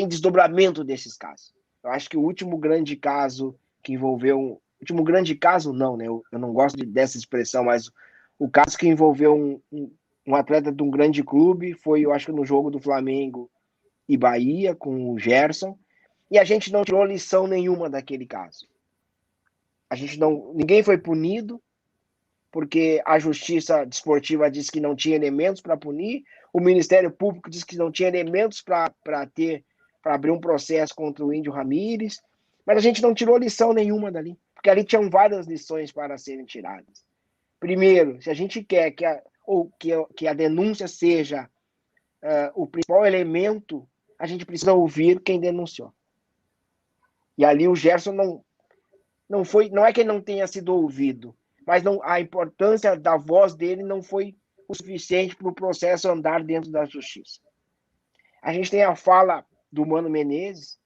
desdobramento desses casos. Eu acho que o último grande caso que envolveu... Último grande caso, não, né? Eu não gosto dessa expressão, mas o caso que envolveu um atleta de um grande clube foi, eu acho que no jogo do Flamengo e Bahia, com o Gerson, e a gente não tirou lição nenhuma daquele caso. Ninguém foi punido, porque a Justiça Desportiva disse que não tinha elementos para punir, o Ministério Público disse que não tinha elementos para abrir um processo contra o Índio Ramírez, mas a gente não tirou lição nenhuma dali, porque ali tinham várias lições para serem tiradas. Primeiro, se a gente quer que a denúncia seja o principal elemento, a gente precisa ouvir quem denunciou. E ali o Gerson não é que ele não tenha sido ouvido, mas a importância da voz dele não foi o suficiente para o processo andar dentro da justiça. A gente tem a fala do Mano Menezes,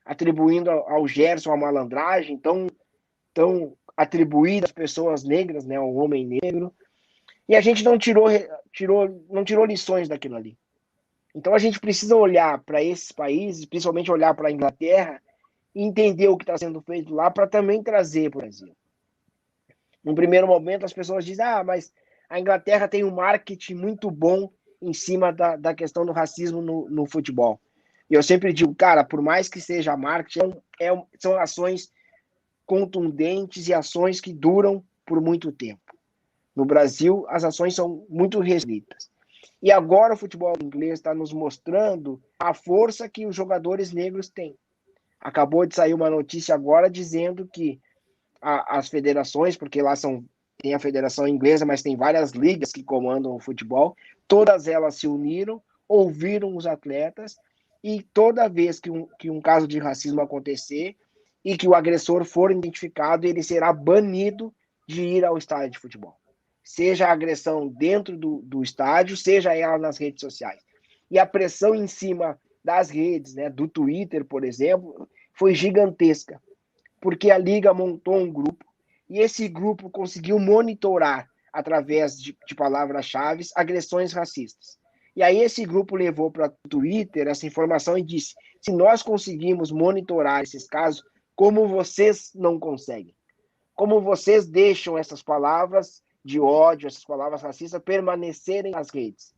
atribuindo ao Gerson a malandragem, tão atribuída às pessoas negras, né, ao homem negro, e a gente não tirou lições daquilo ali. Então a gente precisa olhar para esses países, principalmente olhar para a Inglaterra, e entender o que está sendo feito lá para também trazer para o Brasil. Num primeiro momento, as pessoas dizem, mas a Inglaterra tem um marketing muito bom em cima da questão do racismo no futebol. E eu sempre digo, cara, por mais que seja marketing, são ações contundentes e ações que duram por muito tempo. No Brasil, as ações são muito restritas. E agora o futebol inglês está nos mostrando a força que os jogadores negros têm. Acabou de sair uma notícia agora dizendo que as federações, porque lá tem a federação inglesa, mas tem várias ligas que comandam o futebol, todas elas se uniram, ouviram os atletas, e toda vez que um caso de racismo acontecer e que o agressor for identificado, ele será banido de ir ao estádio de futebol. Seja a agressão dentro do estádio, seja ela nas redes sociais. E a pressão em cima das redes, né, do Twitter, por exemplo, foi gigantesca, porque a Liga montou um grupo, e esse grupo conseguiu monitorar, através de palavras-chave, agressões racistas. E aí esse grupo levou para o Twitter essa informação e disse, se nós conseguimos monitorar esses casos, como vocês não conseguem? Como vocês deixam essas palavras de ódio, essas palavras racistas, permanecerem nas redes?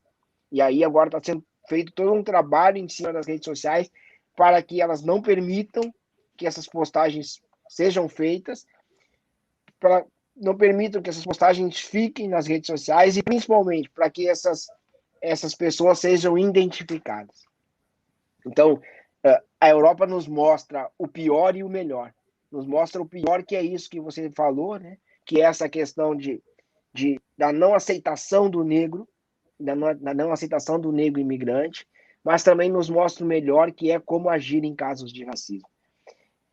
E aí agora está sendo feito todo um trabalho em cima das redes sociais para que elas não permitam que essas postagens sejam feitas, não permitam que essas postagens fiquem nas redes sociais e, principalmente, para que essas pessoas sejam identificadas. Então, a Europa nos mostra o pior e o melhor. Nos mostra o pior, que é isso que você falou, né? Que é essa questão da não aceitação do negro, da não aceitação do negro imigrante, mas também nos mostra o melhor, que é como agir em casos de racismo.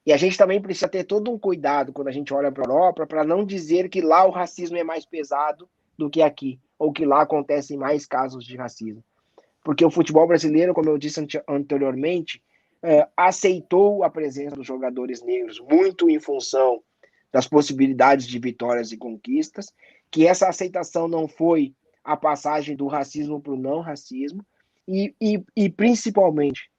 E a gente também precisa ter todo um cuidado quando a gente olha para a Europa, para não dizer que lá o racismo é mais pesado do que aqui, ou que lá acontecem mais casos de racismo. Porque o futebol brasileiro, como eu disse anteriormente, aceitou a presença dos jogadores negros muito em função das possibilidades de vitórias e conquistas, que essa aceitação não foi a passagem do racismo para o não racismo, e principalmente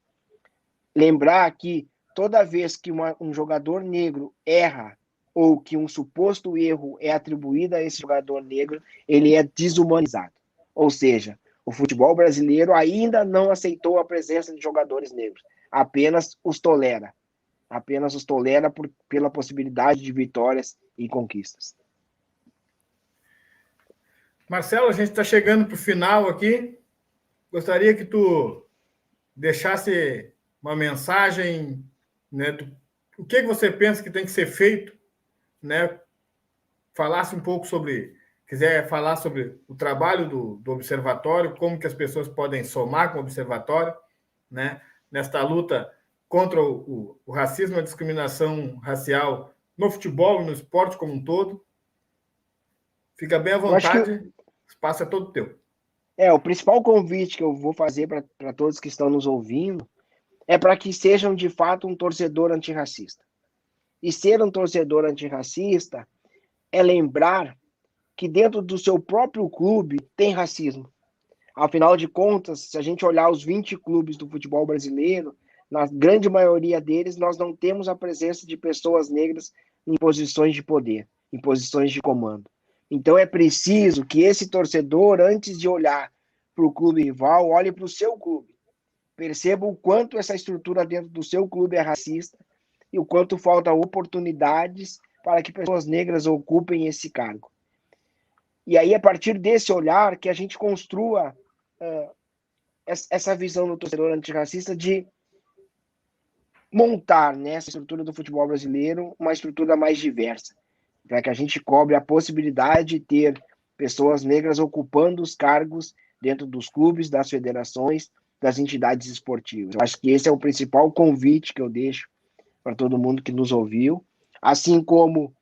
lembrar que toda vez que um jogador negro erra, ou que um suposto erro é atribuído a esse jogador negro, ele é desumanizado. Ou seja, o futebol brasileiro ainda não aceitou a presença de jogadores negros, apenas os tolera. Apenas os tolera pela possibilidade de vitórias e conquistas. Marcelo, a gente está chegando para o final aqui. Gostaria que tu deixasse uma mensagem, né, o que você pensa que tem que ser feito, né? Falasse um pouco quiser falar sobre o trabalho do observatório, como que as pessoas podem somar com o observatório, né, nesta luta contra o racismo e a discriminação racial no futebol e no esporte como um todo. Fica bem à vontade, o espaço é todo teu. O principal convite que eu vou fazer para todos que estão nos ouvindo é para que sejam, de fato, um torcedor antirracista. E ser um torcedor antirracista é lembrar que dentro do seu próprio clube tem racismo. Afinal de contas, se a gente olhar os 20 clubes do futebol brasileiro, na grande maioria deles, nós não temos a presença de pessoas negras em posições de poder, em posições de comando. Então é preciso que esse torcedor, antes de olhar para o clube rival, olhe para o seu clube. Perceba o quanto essa estrutura dentro do seu clube é racista e o quanto falta oportunidades para que pessoas negras ocupem esse cargo. E aí, a partir desse olhar, que a gente construa essa visão do torcedor antirracista de montar nessa estrutura do futebol brasileiro uma estrutura mais diversa, para que a gente cobre a possibilidade de ter pessoas negras ocupando os cargos dentro dos clubes, das federações, das entidades esportivas. Eu acho que esse é o principal convite que eu deixo para todo mundo que nos ouviu, assim como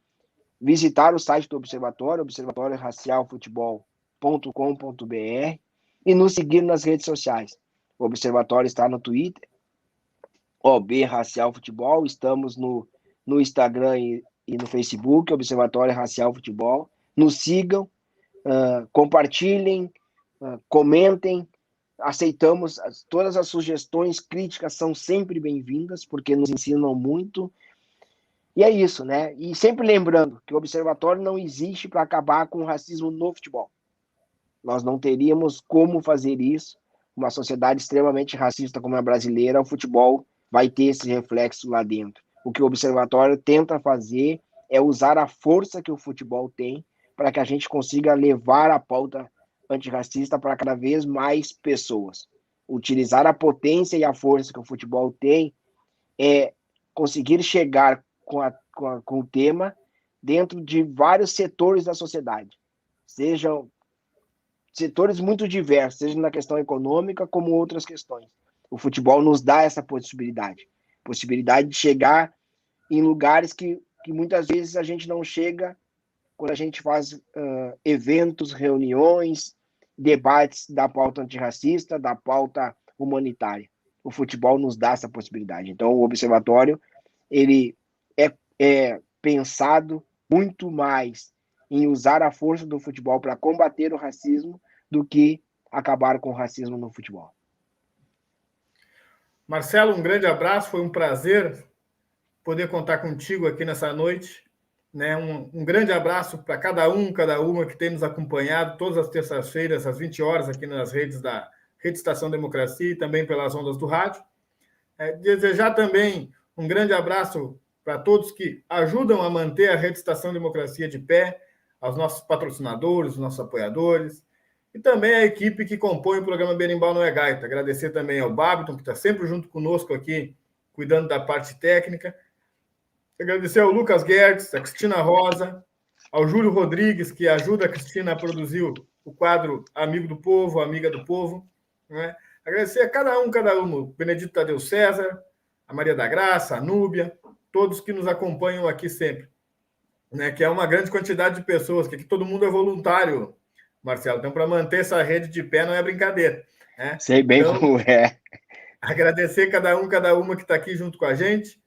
visitar o site do Observatório, observatorioracialfutebol.com.br, e nos seguir nas redes sociais. O Observatório está no Twitter, OB Racial Futebol, estamos no Instagram e no Facebook, Observatório Racial Futebol. Nos sigam, compartilhem, comentem, aceitamos todas as sugestões, críticas são sempre bem-vindas, porque nos ensinam muito. E é isso, né? E sempre lembrando que o observatório não existe para acabar com o racismo no futebol. Nós não teríamos como fazer isso. Uma sociedade extremamente racista como a brasileira, o futebol vai ter esse reflexo lá dentro. O que o observatório tenta fazer é usar a força que o futebol tem para que a gente consiga levar a pauta antirracista para cada vez mais pessoas. Utilizar a potência e a força que o futebol tem é conseguir chegar com o tema dentro de vários setores da sociedade. Sejam setores muito diversos, seja na questão econômica como outras questões. O futebol nos dá essa possibilidade de chegar em lugares que muitas vezes a gente não chega quando a gente faz eventos, reuniões, debates da pauta antirracista, da pauta humanitária. O futebol nos dá essa possibilidade. Então, o observatório ele é pensado muito mais em usar a força do futebol para combater o racismo do que acabar com o racismo no futebol. Marcelo, um grande abraço, foi um prazer poder contar contigo aqui nessa noite. Né? Um grande abraço para cada uma que tem nos acompanhado todas as terças-feiras, às 20 horas, aqui nas redes da Rede Estação Democracia e também pelas ondas do rádio. Desejar também um grande abraço para todos que ajudam a manter a Rede Estação Democracia de pé, aos nossos patrocinadores, os nossos apoiadores, e também a equipe que compõe o programa Berimbau Não é Gaita. Agradecer também ao Babiton, que está sempre junto conosco aqui, cuidando da parte técnica. Agradecer ao Lucas Guedes, a Cristina Rosa, ao Júlio Rodrigues, que ajuda a Cristina a produzir o quadro Amigo do Povo, Amiga do Povo. Né? Agradecer a cada uma, o Benedito Tadeu César, a Maria da Graça, a Núbia, todos que nos acompanham aqui sempre. Né? Que é uma grande quantidade de pessoas, que aqui todo mundo é voluntário, Marcelo. Então, para manter essa rede de pé não é brincadeira. Né? Sei bem então, como é. Agradecer cada uma que está aqui junto com a gente.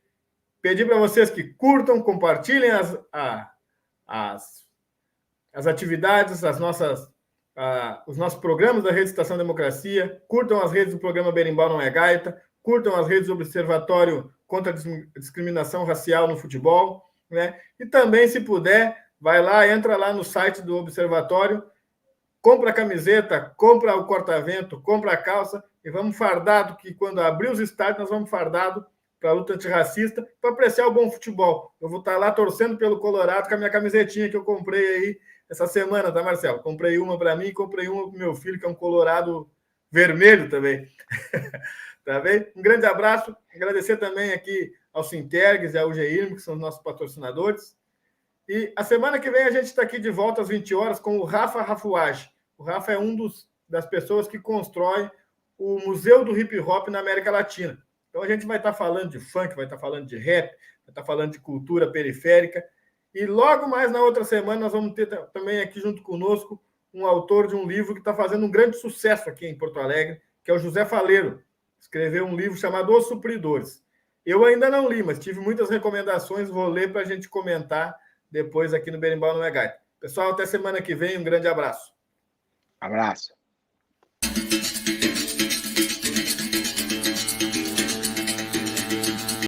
Pedir para vocês que curtam, compartilhem as atividades, os nossos programas da Rede Estação Democracia, curtam as redes do programa Berimbau Não é Gaita, curtam as redes do Observatório contra a Discriminação Racial no Futebol, né? E também, se puder, vai lá, entra lá no site do Observatório, compra a camiseta, compra o corta-vento, compra a calça e vamos fardado, que quando abrir os estádios nós vamos fardado para a luta antirracista, para apreciar o bom futebol. Eu vou estar lá torcendo pelo Colorado com a minha camisetinha que eu comprei aí essa semana, tá, Marcelo? Comprei uma para mim e comprei uma para o meu filho, que é um Colorado vermelho também. Tá bem? Um grande abraço. Agradecer também aqui ao Sintergues e ao UGIRM, que são os nossos patrocinadores. E a semana que vem a gente está aqui de volta às 20 horas com o Rafa Rafuage. O Rafa é das pessoas que constrói o Museu do Hip Hop na América Latina. Então, a gente vai estar falando de funk, vai estar falando de rap, vai estar falando de cultura periférica. E logo mais na outra semana, nós vamos ter também aqui junto conosco um autor de um livro que está fazendo um grande sucesso aqui em Porto Alegre, que é o José Faleiro. Escreveu um livro chamado Os Supridores. Eu ainda não li, mas tive muitas recomendações, vou ler para a gente comentar depois aqui no Berimbau Não é Gaita. Pessoal, até semana que vem, um grande abraço. Abraço.